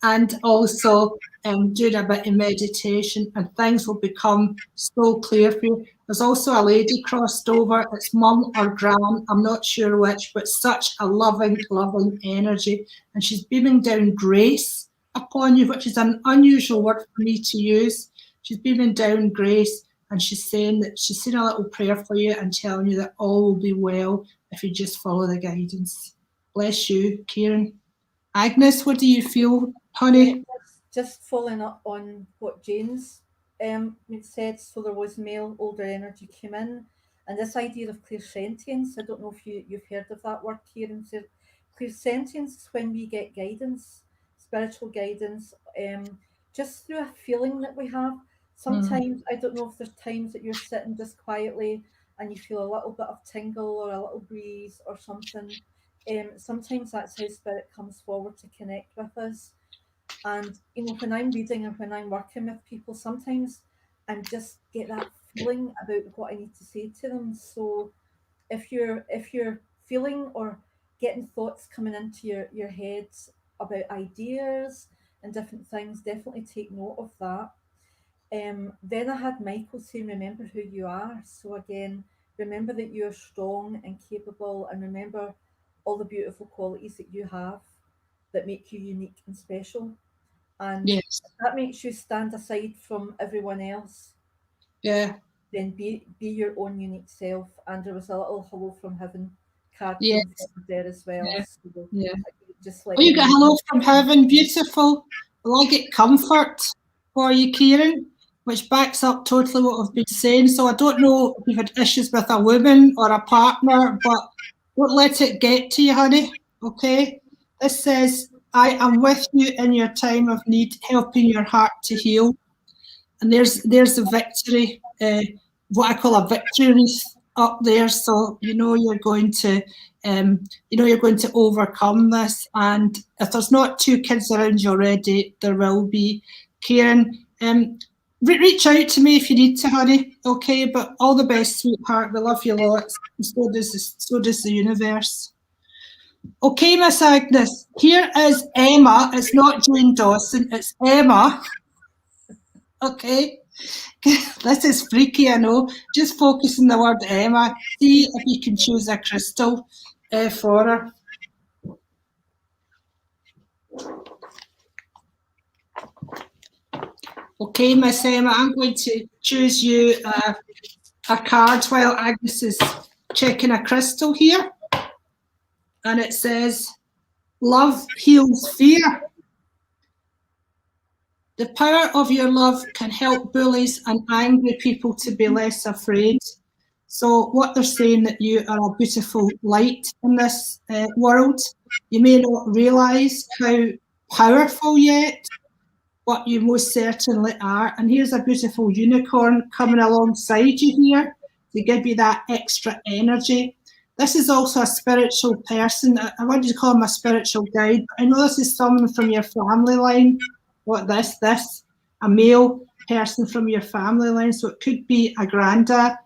And also doing a bit of meditation, and things will become so clear for you. There's also a lady crossed over. It's mum or gran, I'm not sure which, but such a loving, loving energy. And she's beaming down grace upon you, which is an unusual word for me to use. She's beaming down grace, and she's saying that she's saying a little prayer for you and telling you that all will be well if you just follow the guidance. Bless you, Kieran. Agnes, what do you feel, honey? Just following up on what Jane's said, so there was male older energy came in, and this idea of clairsentience, I don't know if you've heard of that word, Kieran. So clairsentience is when we get guidance, spiritual guidance, just through a feeling that we have. Sometimes, I don't know if there's times that you're sitting just quietly and you feel a little bit of tingle or a little breeze or something. Sometimes that's how spirit comes forward to connect with us. And when I'm reading and when I'm working with people, sometimes I just get that feeling about what I need to say to them. So if you're feeling or getting thoughts coming into your head about ideas and different things, definitely take note of that. Then I had Michael saying, remember who you are. So again, remember that you're strong and capable, and remember all the beautiful qualities that you have that make you unique and special. And yes, that makes you stand aside from everyone else. Yeah. Then be your own unique self. And there was a little hello from heaven card Yes. there as well. Yeah. So Yeah. just like Oh, you got hello from heaven. Beautiful. Well, I get comfort for you, Kieran, which backs up totally what I've been saying. So I don't know if you've had issues with a woman or a partner, but don't let it get to you, honey. Okay? This says, I am with you in your time of need, helping your heart to heal. And there's the victory, what I call a victory wreath up there. So you're going to you're going to overcome this. And if there's not 2 kids around you already, there will be. Kieran, reach out to me if you need to, honey. Okay, but all the best, sweetheart. We love you lots. And so does the universe. Okay, Miss Agnes, here is Emma. It's not Jane Dawson, it's Emma. Okay. This is freaky, I know. Just focus on the word Emma. See if you can choose a crystal for her. Okay, Miss Emma, I'm going to choose you a card while Agnes is checking a crystal here. And it says, Love heals fear. The power of your love can help bullies and angry people to be less afraid. So what they're saying, that you are a beautiful light in this world. You may not realise how powerful yet, but you most certainly are. And here's a beautiful unicorn coming alongside you here to give you that extra energy. This is also a spiritual person. I wanted to call him a spiritual guide, but I know this is someone from your family line. What this, a male person from your family line. So it could be a granddad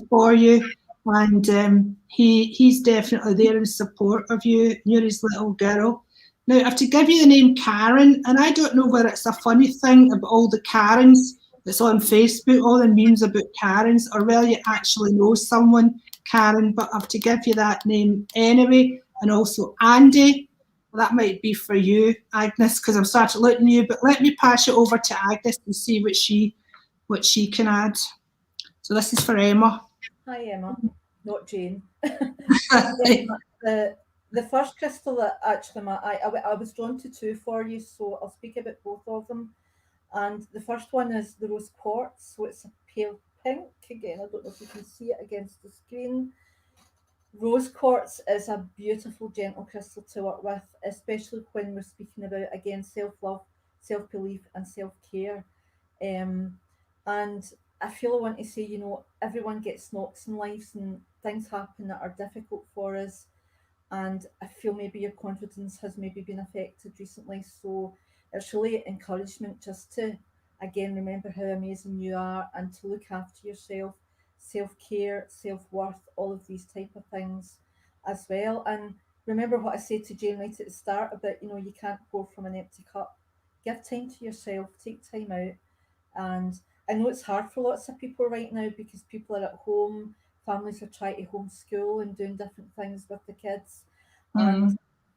for you. And he's definitely there in support of you. You're his little girl. Now, I have to give you the name Karen, and I don't know whether it's a funny thing about all the Karens that's on Facebook, all the memes about Karens, or whether you actually know someone, Karen, but I have to give you that name anyway. And also Andy, well, that might be for you, Agnes, because I'm starting looking at you, but let me pass it over to Agnes and see what she can add. So this is for Emma. Hi, Emma, not Jane. The first crystal that actually I was drawn to two for you, so I'll speak about both of them. And the first one is the rose quartz, so it's a pale pink. Again, I don't know if you can see it against the screen. Rose quartz is a beautiful, gentle crystal to work with, especially when we're speaking about, again, self-love, self-belief and self-care. And I feel I want to say, everyone gets knocks in life and things happen that are difficult for us. And I feel maybe your confidence has maybe been affected recently. So it's really encouragement just to, again, remember how amazing you are and to look after yourself, self-care, self-worth, all of these type of things as well. And remember what I said to Jane right at the start about, you can't pour from an empty cup. Give time to yourself, take time out. And I know it's hard for lots of people right now because people are at home, families are trying to homeschool and doing different things with the kids. And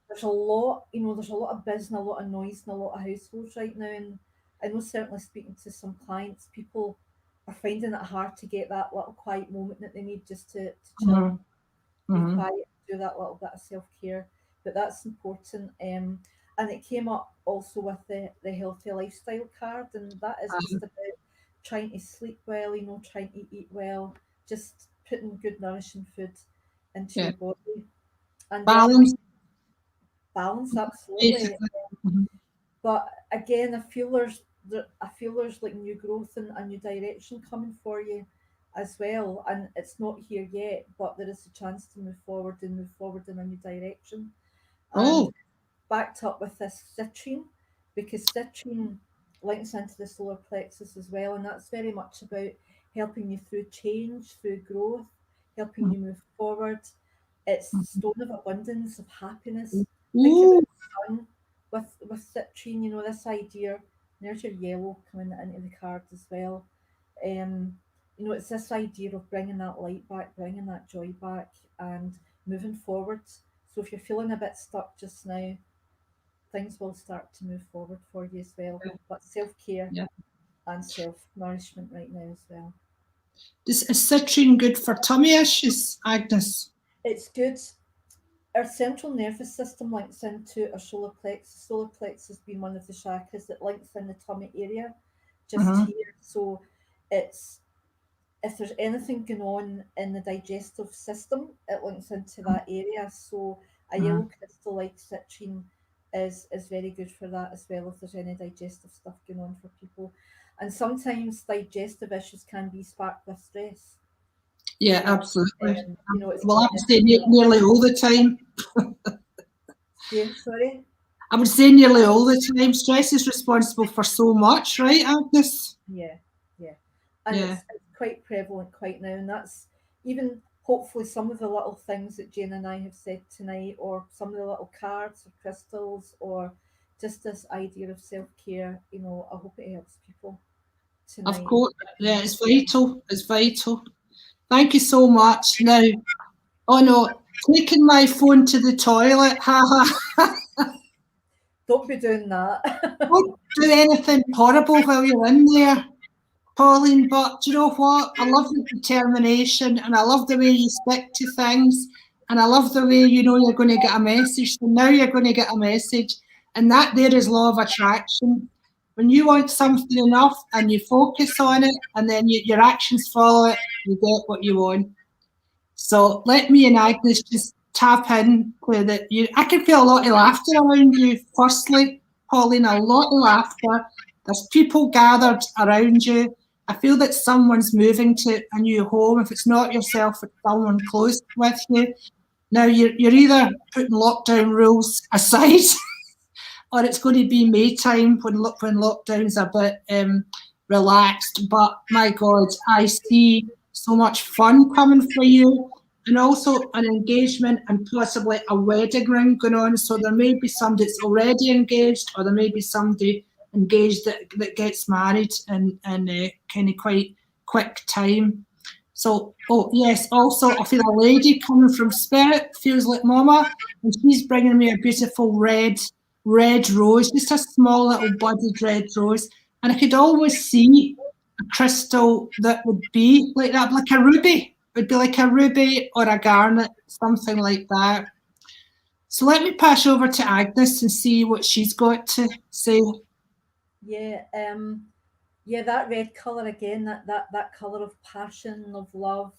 there's a lot of buzz and a lot of noise in a lot of households right now. And I know, certainly speaking to some clients, people are finding it hard to get that little quiet moment that they need just to chill, be quiet, do that little bit of self-care. But that's important. And it came up also with the healthy lifestyle card, and that is just about trying to sleep well, trying to eat well, just putting good nourishing food into your body. And balance, absolutely. But again, I feel there's like new growth and a new direction coming for you as well. And it's not here yet, but there is a chance to move forward in a new direction. And backed up with this citrine, because citrine links into the solar plexus as well, and that's very much about helping you through change, through growth, helping you move forward. It's stone of abundance, of happiness. Think about the sun with citrine, this idea. There's your yellow coming into the card as well. It's this idea of bringing that light back, bringing that joy back, and moving forward. So if you're feeling a bit stuck just now, things will start to move forward for you as well. But self-care and self-nourishment right now as well. Is citrine good for tummy issues, Agnes? It's good. Our central nervous system links into our solar plexus. Solar plexus being one of the chakras that links in the tummy area, just here. So it's, if there's anything going on in the digestive system, it links into that area. So a yellow crystal like citrine is very good for that as well, if there's any digestive stuff going on for people. And sometimes digestive issues can be sparked with stress. Yeah, absolutely. Well, I would say nearly all the time. Sorry? I would say nearly all the time. Stress is responsible for so much, right, Agnes? Yeah. And it's quite prevalent quite now, and that's even hopefully some of the little things that Jane and I have said tonight, or some of the little cards or crystals, or just this idea of self-care, I hope it helps people tonight. Of course, yeah, it's vital. It's vital. Thank you so much. Now, taking my phone to the toilet, Don't be doing that. Don't do anything horrible while you're in there, Pauline, but do you know what? I love your determination and I love the way you stick to things. And I love the way you know you're going to get a message. So now you're going to get a message. And that there is law of attraction. When you want something enough and you focus on it and then your actions follow it, you get what you want. So let me and Agnes just tap in to that. I can feel a lot of laughter around you. Firstly, Pauline, a lot of laughter. There's people gathered around you. I feel that someone's moving to a new home. If it's not yourself, it's someone close with you. Now you're either putting lockdown rules aside, or it's going to be May time when lockdown's a bit relaxed. But my God, I see so much fun coming for you, and also an engagement and possibly a wedding ring going on. So there may be somebody that's already engaged, or there may be somebody engaged that gets married in kind of quite quick time. So, oh yes, also I feel a lady coming from spirit, feels like mama, and she's bringing me a beautiful red rose, just a small little budded red rose. And I could always see a crystal that would be like that, like a ruby. It would be like a ruby or a garnet, something like that. So let me pass over to Agnes and see what she's got to say. Yeah, that red color again, that color of passion, of love,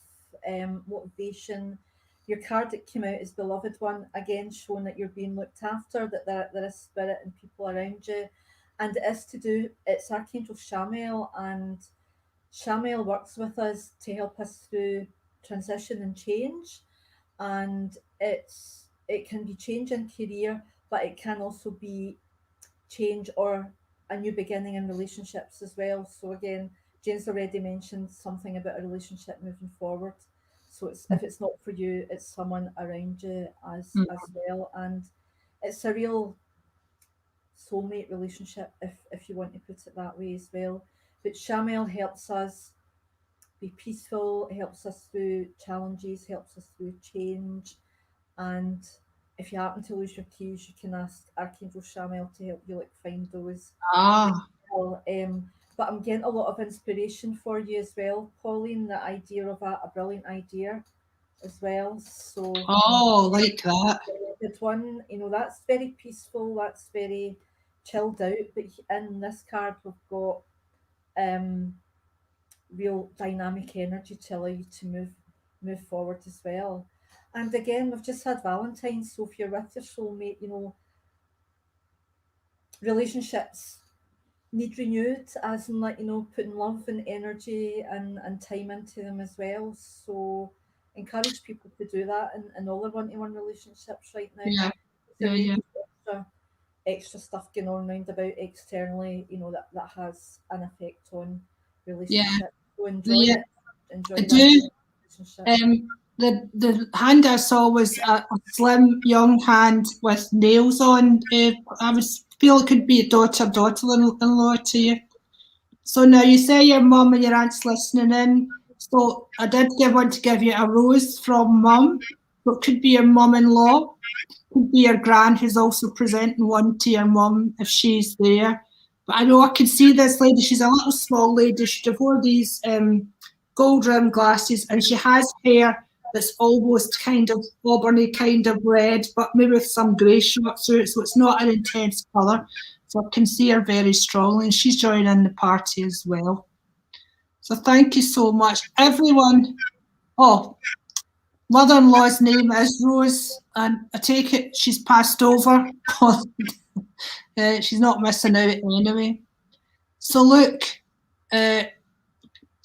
motivation. Your card that came out is Beloved One, again showing that you're being looked after, that there is spirit and people around you, and it's Archangel Shamael, and Shamael works with us to help us through transition and change, and it can be change in career, but it can also be change or a new beginning in relationships as well. So again, Jane's already mentioned something about a relationship moving forward. So if it's not for you, it's someone around you as well, and it's a real soulmate relationship if you want to put it that way as well. But Shamael helps us be peaceful, helps us through challenges, helps us through change, and if you happen to lose your keys, you can ask Archangel Shamael to help you find those. But I'm getting a lot of inspiration for you as well, Pauline. The idea of a brilliant idea as well. So like that. Good one. That's very peaceful. That's very chilled out. But in this card, we've got real dynamic energy to allow you to move forward as well. And again, we've just had Valentine's, so if you're with your soulmate, relationships need renewed, as in putting love and energy and time into them as well. So encourage people to do that in all their one-to-one relationships right now. Extra stuff going on round about externally, that has an effect on relationships. So enjoy it. Enjoy that relationship. The hand I saw was a slim young hand with nails on. I feel it could be a daughter-in-law to you. So now you say your mum and your aunt's listening in. So I did want to give you a rose from mum. So it could be your mum-in-law. It could be your gran who's also presenting one to your mum if she's there. But I know I can see this lady. She's a little small lady. She'd have wore these gold rimmed glasses, and she has hair that's almost kind of auburny, kind of red, but maybe with some grey shot through it, so it's not an intense colour. So I can see her very strongly, and she's joining the party as well. So thank you so much, everyone. Oh, mother-in-law's name is Rose, and I take it she's passed over. She's not missing out anyway. So look,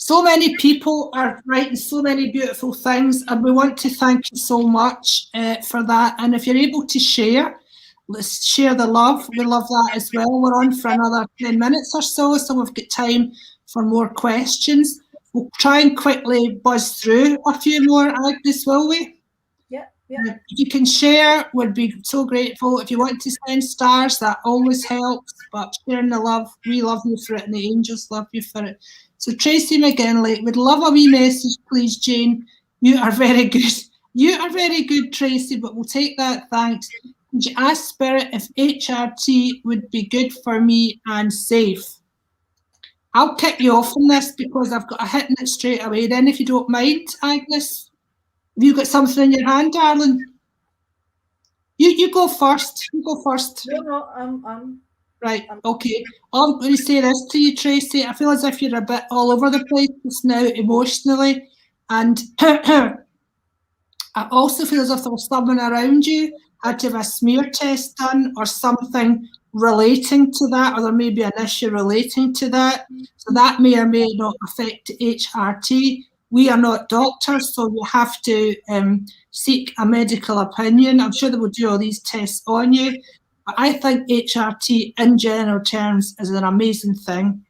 so many people are writing so many beautiful things, and we want to thank you so much for that. And if you're able to share, let's share the love. We love that as well. We're on for another 10 minutes or so we've got time for more questions. We'll try and quickly buzz through a few more, Agnes, will we? Yeah. If you can share, we'd be so grateful. If you want to send stars, that always helps. But sharing the love, we love you for it, and the angels love you for it. So Tracy McGinley, would love a wee message, please, Jane. You are very good. You are very good, Tracy, but we'll take that, thanks. Would you ask Spirit if HRT would be good for me and safe? I'll kick you off on this because I've got a hitting it straight away then, if you don't mind, Agnes. Have you got something in your hand, darling? You go first. You go first. No, I'm Right, okay. I'm going to say this to you, Tracy. I feel as if you're a bit all over the place just now emotionally. And I also feel as if there was someone around you had to have a smear test done or something relating to that, or there may be an issue relating to that. So that may or may not affect HRT. We are not doctors, so you have to seek a medical opinion. I'm sure they will do all these tests on you. But I think HRT in general terms is an amazing thing.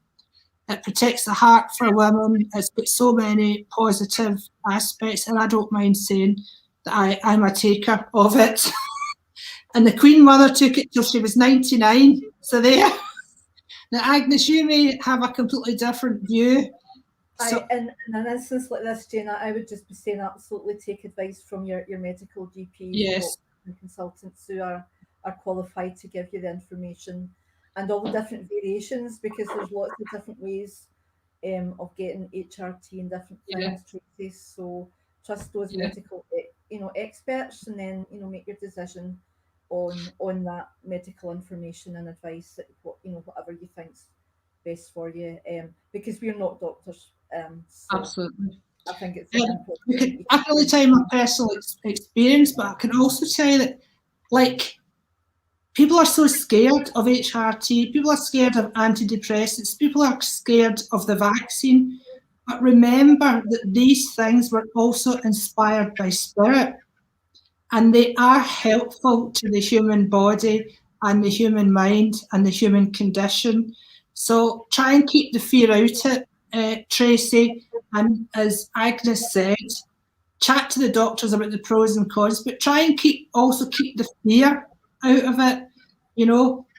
It protects the heart for women. It's got so many positive aspects, and I don't mind saying that I'm a taker of it. And the Queen Mother took it till she was 99. So there. Now, Agnes, you may have a completely different view. So, in an instance like this, Jane, I would just be saying absolutely take advice from your medical GP yes, and consultants who are qualified to give you the information and all the different variations, because there's lots of different ways of getting HRT and different things, Tracy. So trust those medical experts, and then make your decision on that medical information and advice that whatever you think's best for you, because we're not doctors. So absolutely. I think it's important. I can only tell you my personal experience, but I can also tell you that, like, people are so scared of HRT, people are scared of antidepressants, people are scared of the vaccine. But remember that these things were also inspired by spirit, and they are helpful to the human body and the human mind and the human condition. So try and keep the fear out of it, Tracy. And as Agnes said, chat to the doctors about the pros and cons, but try and keep the fear out of it,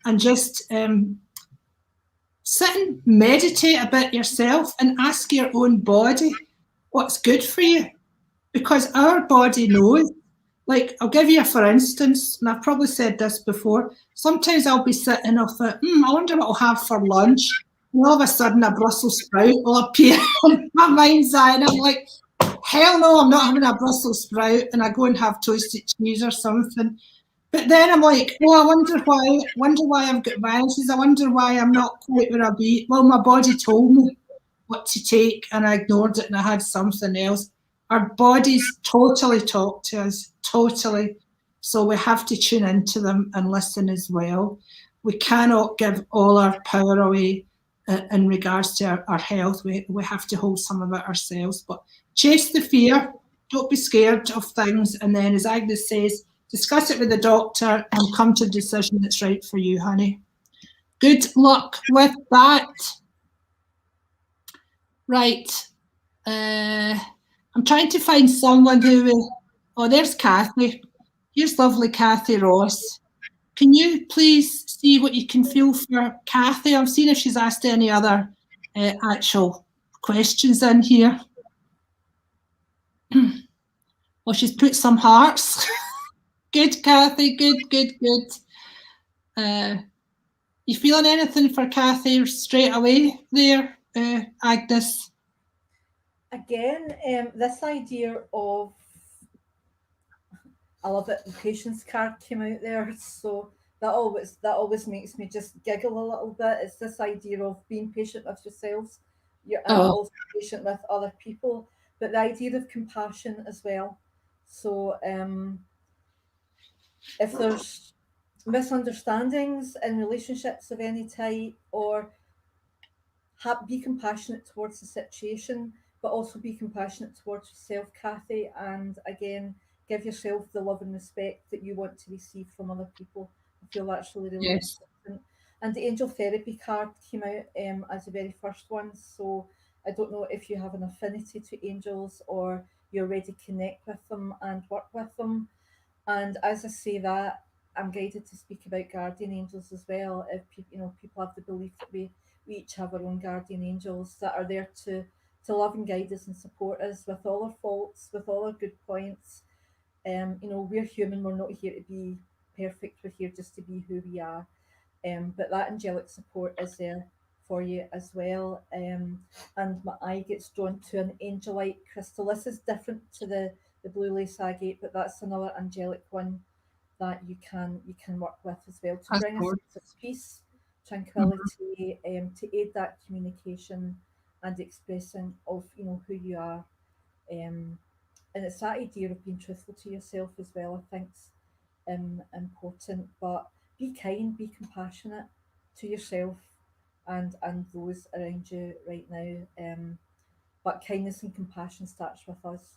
and just sit and meditate a bit yourself and ask your own body what's good for you, because our body knows. Like, I'll give you a for instance, and I've probably said this before. Sometimes I'll be sitting off it, I wonder what I'll have for lunch. And all of a sudden, a Brussels sprout will appear in my mind's eye, and I'm like, hell no, I'm not having a Brussels sprout. And I go and have toasted cheese or something. But then I'm like, oh, I wonder why I've got viruses. I wonder why I'm not quite where I'll be. Well, my body told me what to take, and I ignored it, and I had something else. Our bodies totally talk to us, totally. So we have to tune into them and listen as well. We cannot give all our power away in regards to our health. We have to hold some of it ourselves. But chase the fear. Don't be scared of things. And then, as Agnes says, discuss it with the doctor and come to a decision that's right for you, honey. Good luck with that. Right. I'm trying to find someone who. Oh, there's Kathy. Here's lovely Kathy Ross. Can you please see what you can feel for Kathy? I'm seeing if she's asked any other actual questions in here. Well, she's put some hearts. Good, Kathy. Good. You feeling anything for Kathy straight away there, Agnes? Again, this idea of, I love it, the patience card came out there, so that always makes me just giggle a little bit. It's this idea of being patient with yourselves, you're also patient with other people, but the idea of compassion as well. So if there's misunderstandings in relationships of any type, or be compassionate towards the situation, but also be compassionate towards yourself, Kathy, and again, give yourself the love and respect that you want to receive from other people. I feel that's really important. And the angel therapy card came out as the very first one, so I don't know if you have an affinity to angels or you already connect with them and work with them. And as I say that, I'm guided to speak about guardian angels as well. If people have the belief that we each have our own guardian angels that are there to love and guide us and support us with all our faults, with all our good points. We're human. We're not here to be perfect. We're here just to be who we are. But that angelic support is there for you as well. And my eye gets drawn to an angelite crystal. This is different to the the blue lace agate, but that's another angelic one that you can work with as well to Of bring a course. sense of peace, tranquility, to aid that communication and expressing of who you are. And it's that idea of being truthful to yourself as well. I think's important. But be kind, be compassionate to yourself and those around you right now. But kindness and compassion starts with us.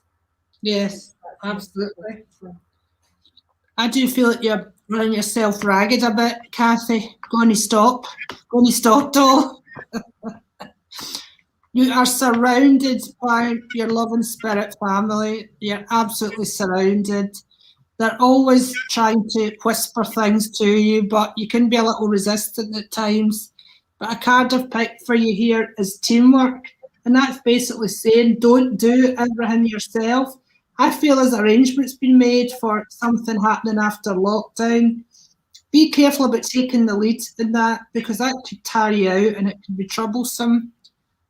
Yes, That's most important. absolutely. I do feel that you're running yourself ragged a bit, Kathy. Going to stop. Going to stop, doll. You are surrounded by your loving spirit family. You're absolutely surrounded. They're always trying to whisper things to you, but you can be a little resistant at times. But a card I've picked for you here is teamwork. And that's basically saying don't do everything yourself. I feel as arrangements been made for something happening after lockdown. Be careful about taking the lead in that because that could tire you out and it could be troublesome.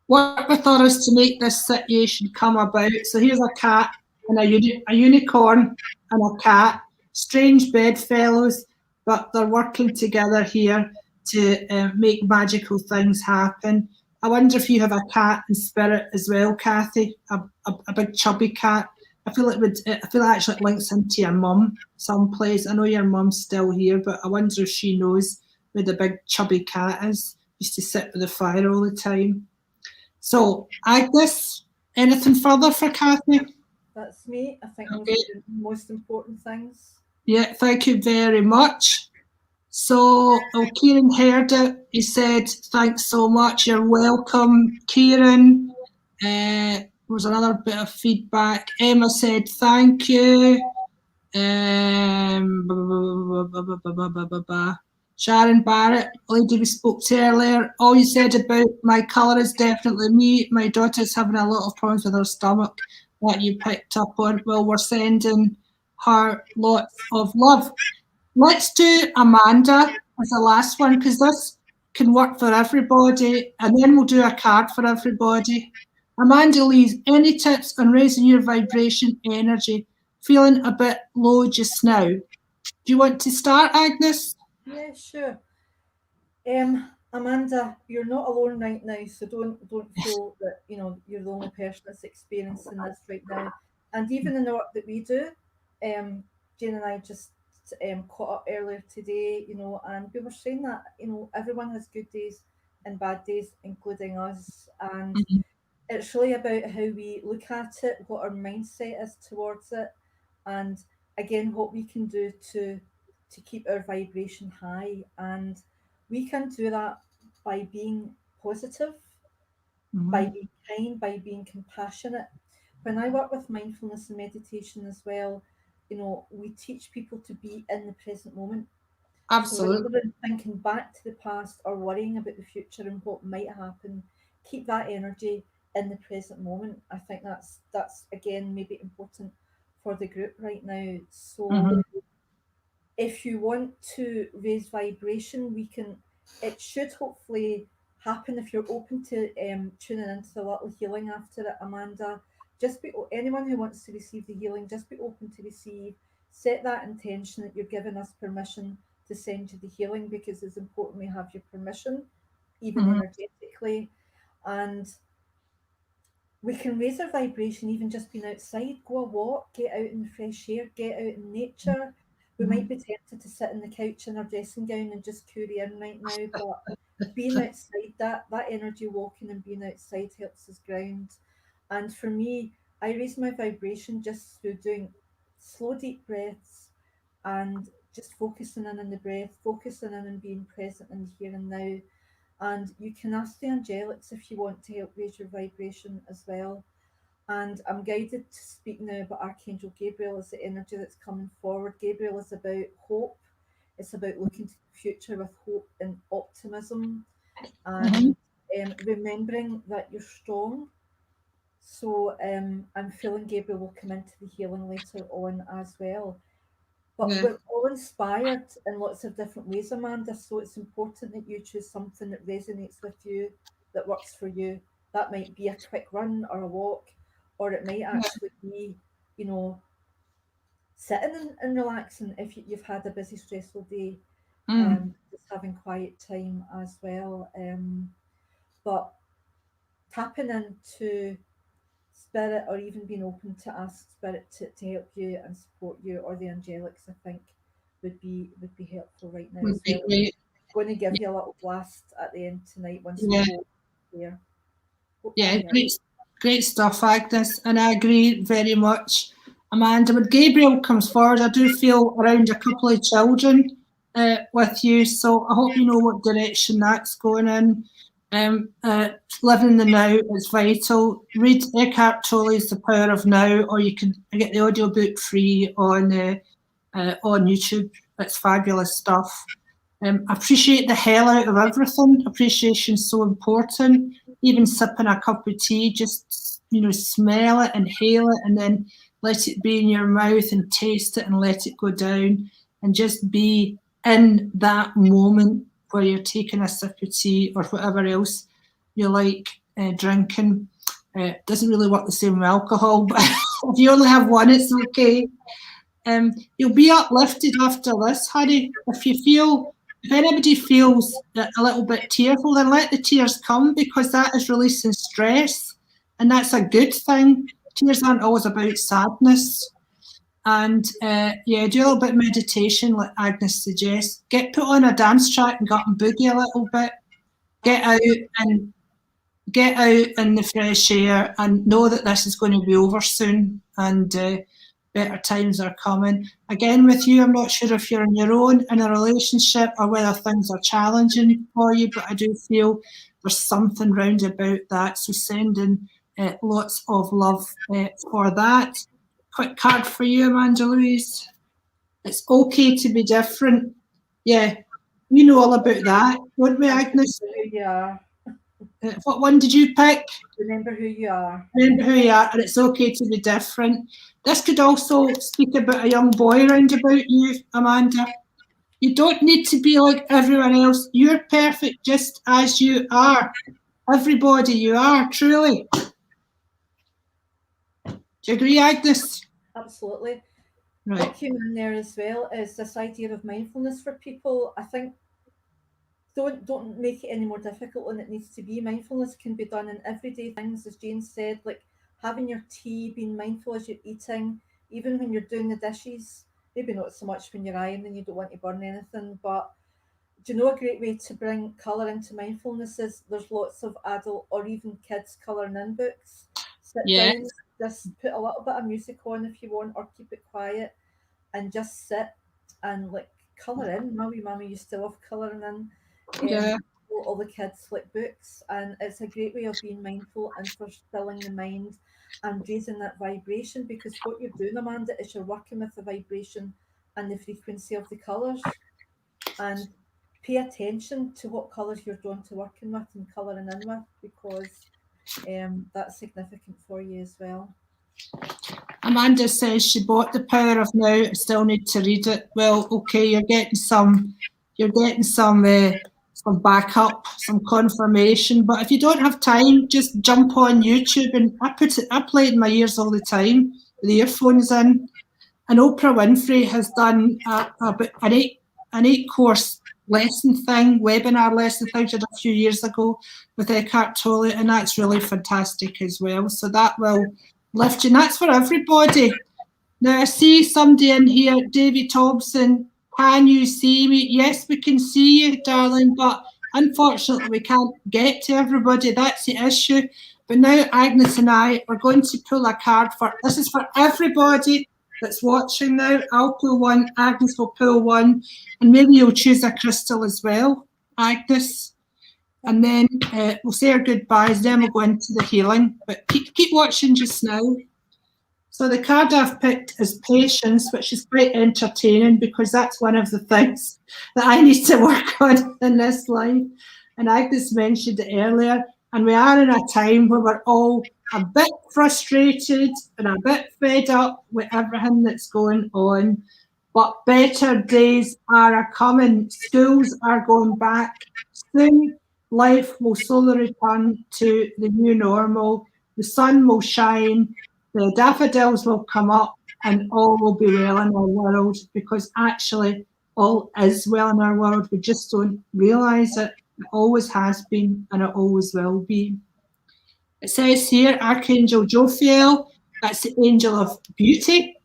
Work with others to make this situation come about. So here's a cat and a unicorn and a cat, strange bedfellows, but they're working together here to make magical things happen. I wonder if you have a cat in spirit as well, Kathy, a big chubby cat. I feel actually it links into your mum someplace. I know your mum's still here, but I wonder if she knows where the big chubby cat is. Used to sit with the fire all the time. So, Agnes, anything further for Kathy? That's me. I think those Okay. are the most important things. Yeah, thank you very much. So, Kieran heard it. He said, thanks so much. You're welcome, Kieran. There was another bit of feedback. Emma said, thank you. Sharon Barrett, lady we spoke to earlier. All you said about my colour is definitely me. My daughter's having a lot of problems with her stomach that you picked up on. Well, we're sending her lots of love. Let's do Amanda as the last one because this can work for everybody, and then we'll do a card for everybody. Amanda Lee's, any tips on raising your vibration energy? Feeling a bit low just now. Do you want to start, Agnes? Yeah, sure. Amanda, you're not alone right now, so don't feel that you're the only person that's experiencing this right now. And even in the work that we do, Jane and I just caught up earlier today, and we were saying that everyone has good days and bad days, including us, and it's really about how we look at it, what our mindset is towards it, and again what we can do to keep our vibration high. And we can do that by being positive, by being kind, by being compassionate. When I work with mindfulness and meditation as well, we teach people to be in the present moment. So rather Absolutely. than thinking back to the past or worrying about the future and what might happen, keep that energy in the present moment. I think that's again maybe important for the group right now. So if you want to raise vibration, we can. It should hopefully happen if you're open to tuning into the little healing after it, Amanda. Just be anyone who wants to receive the healing. Just be open to receive. Set that intention that you're giving us permission to send you the healing because it's important we have your permission, even energetically, and we can raise our vibration even just being outside, go a walk, get out in the fresh air, get out in nature. We might be tempted to sit on the couch in our dressing gown and just curry in right now, but being outside, that energy walking and being outside helps us ground. And for me, I raise my vibration just through doing slow, deep breaths and just focusing in on the breath, focusing in and being present in the here and now. And you can ask the angelics if you want to help raise your vibration as well. And I'm guided to speak now about Archangel Gabriel as the energy that's coming forward. Gabriel is about hope. It's about looking to the future with hope and optimism and remembering that you're strong. So I'm feeling Gabriel will come into the healing later on as well. But Yeah. we're all inspired in lots of different ways, Amanda. So it's important that you choose something that resonates with you, that works for you. That might be a quick run or a walk, or it might actually be, sitting and relaxing if you've had a busy, stressful day. Just having quiet time as well. But tapping into spirit, or even being open to ask spirit to help you and support you, or the angelics, I think would be helpful right now Would as be well. great. Going to give you a little blast at the end tonight once Yeah. we go there. Hope Yeah, that helps. great stuff, Agnes, and I agree very much. Amanda, when Gabriel comes forward, I do feel around a couple of children with you, so I hope you know what direction that's going in. Living in the now is vital. Read Eckhart Tolle's The Power of Now, or you can get the audiobook free on YouTube. It's fabulous stuff. Appreciate the hell out of everything. Appreciation's so important. Even sipping a cup of tea, just smell it, inhale it, and then let it be in your mouth and taste it and let it go down, and just be in that moment where you're taking a sip of tea or whatever else you like drinking. Doesn't really work the same with alcohol, but if you only have one, it's okay. You'll be uplifted after this, Harry. If anybody feels a little bit tearful, then let the tears come, because that is releasing stress, and that's a good thing. Tears aren't always about sadness. And yeah, do a little bit of meditation, like Agnes suggests. Put on a dance track and go up and boogie a little bit. Get out in the fresh air, and know that this is going to be over soon, and better times are coming. Again, with you, I'm not sure if you're on your own in a relationship or whether things are challenging for you, but I do feel there's something round about that. So sending lots of love for that. Quick card for you, Amanda Louise. It's okay to be different. Yeah, you know all about that, don't we, Agnes? Who you are. What one did you pick? Remember who you are. Remember who you are, and it's okay to be different. This could also speak about a young boy round about you, Amanda. You don't need to be like everyone else. You're perfect just as you are. Everybody, you are, truly. Do you agree, Agnes? Absolutely. Right. What came in there as well is this idea of mindfulness for people. I think don't make it any more difficult than it needs to be. Mindfulness can be done in everyday things, as Jane said, like having your tea, being mindful as you're eating, even when you're doing the dishes. Maybe not so much when you're ironing, you don't want to burn anything, but do you know a great way to bring colour into mindfulness is there's lots of adult or even kids colouring in books. Sit down, just put a little bit of music on if you want, or keep it quiet, and just sit and like colour in. My wee mammy used to love colouring in. All the kids like books, and it's a great way of being mindful and for stilling the mind and raising that vibration, because what you're doing, Amanda, is you're working with the vibration and the frequency of the colours, and pay attention to what colours you're drawn to working with and colouring in with, because that's significant for you as well. Amanda says she bought The Power of Now. I still need to read it. Well, okay, you're getting some backup, some confirmation. But if you don't have time, just jump on YouTube, and I play it in my ears all the time with the earphones in. And Oprah Winfrey has done an 8-course webinar lesson thing she did a few years ago with Eckhart Tolle, and that's really fantastic as well. So that will lift you, and that's for everybody. Now I see somebody in here, Davy Thompson. Can you see me? Yes, we can see you, darling, but unfortunately we can't get to everybody. That's the issue. But now Agnes and I are going to pull a card this is for everybody that's watching now. I'll pull one, Agnes will pull one, and maybe you'll choose a crystal as well, Agnes. And then we'll say our goodbyes, then we'll go into the healing. But keep watching just now. So the card I've picked is Patience, which is quite entertaining, because that's one of the things that I need to work on in this life. And Agnes mentioned it earlier, and we are in a time where we're all a bit frustrated and a bit fed up with everything that's going on. But better days are a-coming. Schools are going back soon. Life will slowly return to the new normal. The sun will shine. The daffodils will come up, and all will be well in our world, because actually all is well in our world. We just don't realise it. It always has been and it always will be. It says here, Archangel Jophiel, that's the angel of beauty.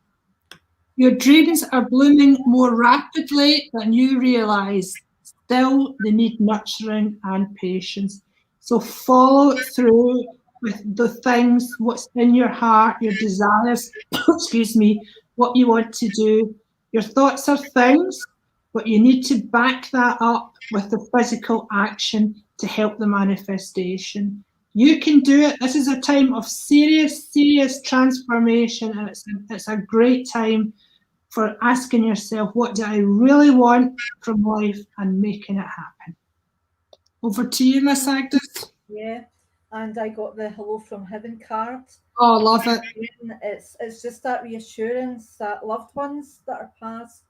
Your dreams are blooming more rapidly than you realise. Still, they need nurturing and patience. So follow through with the things, what's in your heart, your desires, excuse me, what you want to do. Your thoughts are things, but you need to back that up with the physical action to help the manifestation. You can do it. This is a time of serious transformation, and it's a great time for asking yourself, what do I really want from life, and making it happen. Over to you, Miss Agnes. Yeah, and I got the Hello from Heaven card. Oh, love it. It's just that reassurance that loved ones that are past,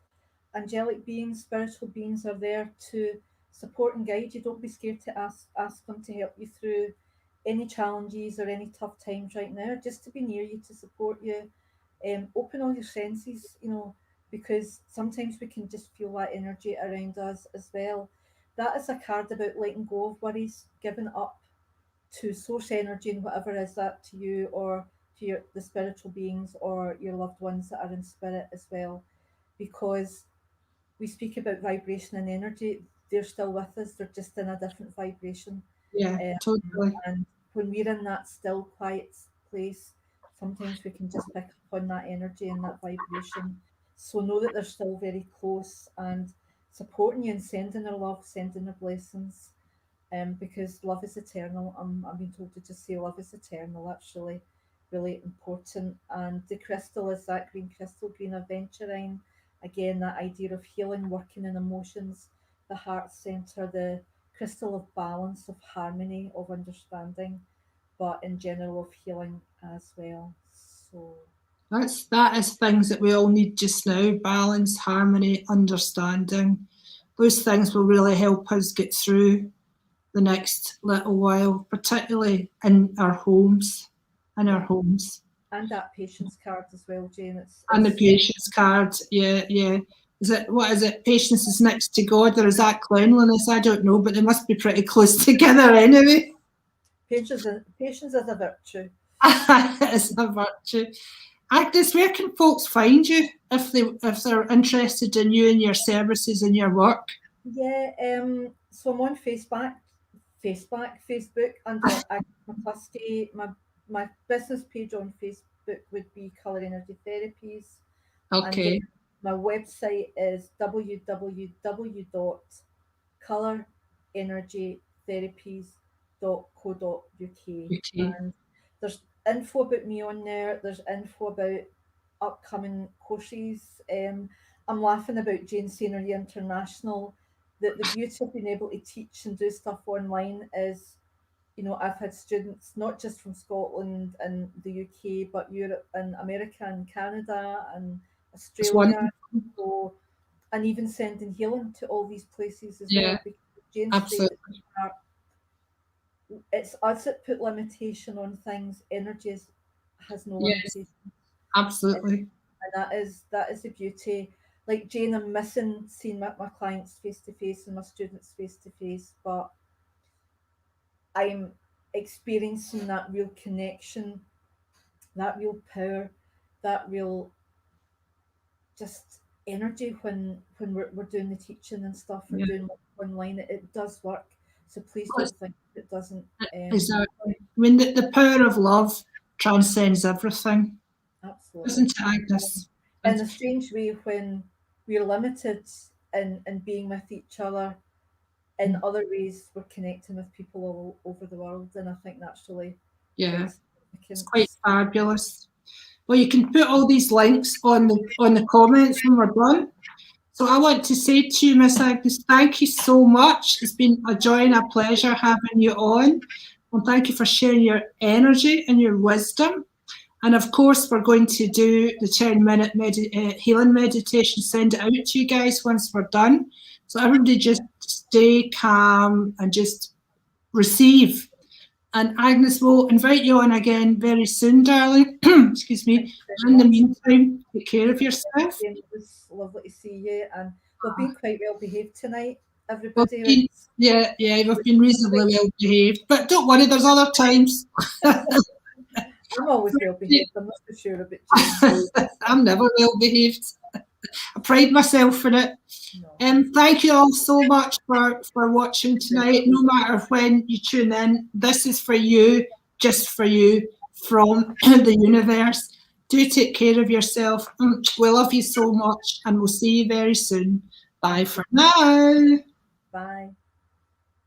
angelic beings, spiritual beings are there to support and guide you. Don't be scared to ask them to help you through any challenges or any tough times right now, just to be near you, to support you. Open all your senses, because sometimes we can just feel that energy around us as well. That is a card about letting go of worries, giving up to source energy, and whatever is that to you, or to the spiritual beings or your loved ones that are in spirit as well. Because we speak about vibration and energy, they're still with us, they're just in a different vibration. Yeah, totally. And when we're in that still, quiet place, sometimes we can just pick up on that energy and that vibration. So know that they're still very close and supporting you and sending their love, sending their blessings. Because love is eternal. I'm being told to just say love is eternal. That's really, really important. And the crystal is that green crystal, green aventurine. Again, that idea of healing, working in emotions, the heart center, the crystal of balance, of harmony, of understanding, but in general of healing as well. So that is things that we all need just now: balance, harmony, understanding. Those things will really help us get through the next little while, particularly in our homes. And that patience card as well, Jane. And the patience card, yeah. What is it? Patience is next to God, or is that cleanliness? I don't know, but they must be pretty close together anyway. Patience is a virtue. It's a virtue. Agnes, where can folks find you if they're interested in you and your services and your work? Yeah, so I'm on Facebook under Agnes McCluskey. My business page on Facebook would be Colour Energy Therapies. Okay. And my website is www.colorenergytherapies.co.uk. And there's info about me on there. There's info about upcoming courses. I'm laughing about Jane Scenery International. The beauty of being able to teach and do stuff online is, I've had students not just from Scotland and the UK, but Europe and America and Canada and Australia. So, and even sending healing to all these places as well. Because Jane said it's us that put limitation on things. Energy has no limitation. Absolutely. And that is the beauty. Like Jane, I'm missing seeing my clients face to face and my students face to face, but I'm experiencing that real connection, that real power, that real just energy when we're doing the teaching and stuff, we're doing online. It does work. So please don't think it doesn't. Exactly. I mean, the power of love transcends everything. Absolutely. Isn't it, Agnes? In a strange way, when we're limited in being with each other, in other ways we're connecting with people all over the world, and I think that's really it's quite fabulous. Well, you can put all these links on the comments when we're done. So I want to say to you, Miss Agnes, thank you so much. It's been a joy and a pleasure having you on, and thank you for sharing your energy and your wisdom. And of course, we're going to do the 10-minute healing meditation, send it out to you guys once we're done. So everybody just stay calm and just receive And Agnes will invite you on again very soon, darling. Excuse me. Thank you very In the much. meantime, take care of Thank you yourself. again. It was lovely to see you, and we've been quite well behaved tonight, We've everybody. been, yeah, we've been reasonably well behaved. But don't worry, there's other times. I'm always well behaved. I'm not so sure about Jane. I'm never well behaved. I pride myself in it. No. Thank you all so much for watching tonight. No matter when you tune in, this is for you, just for you, from the universe. Do take care of yourself. We love you so much, and we'll see you very soon. Bye for now. Bye.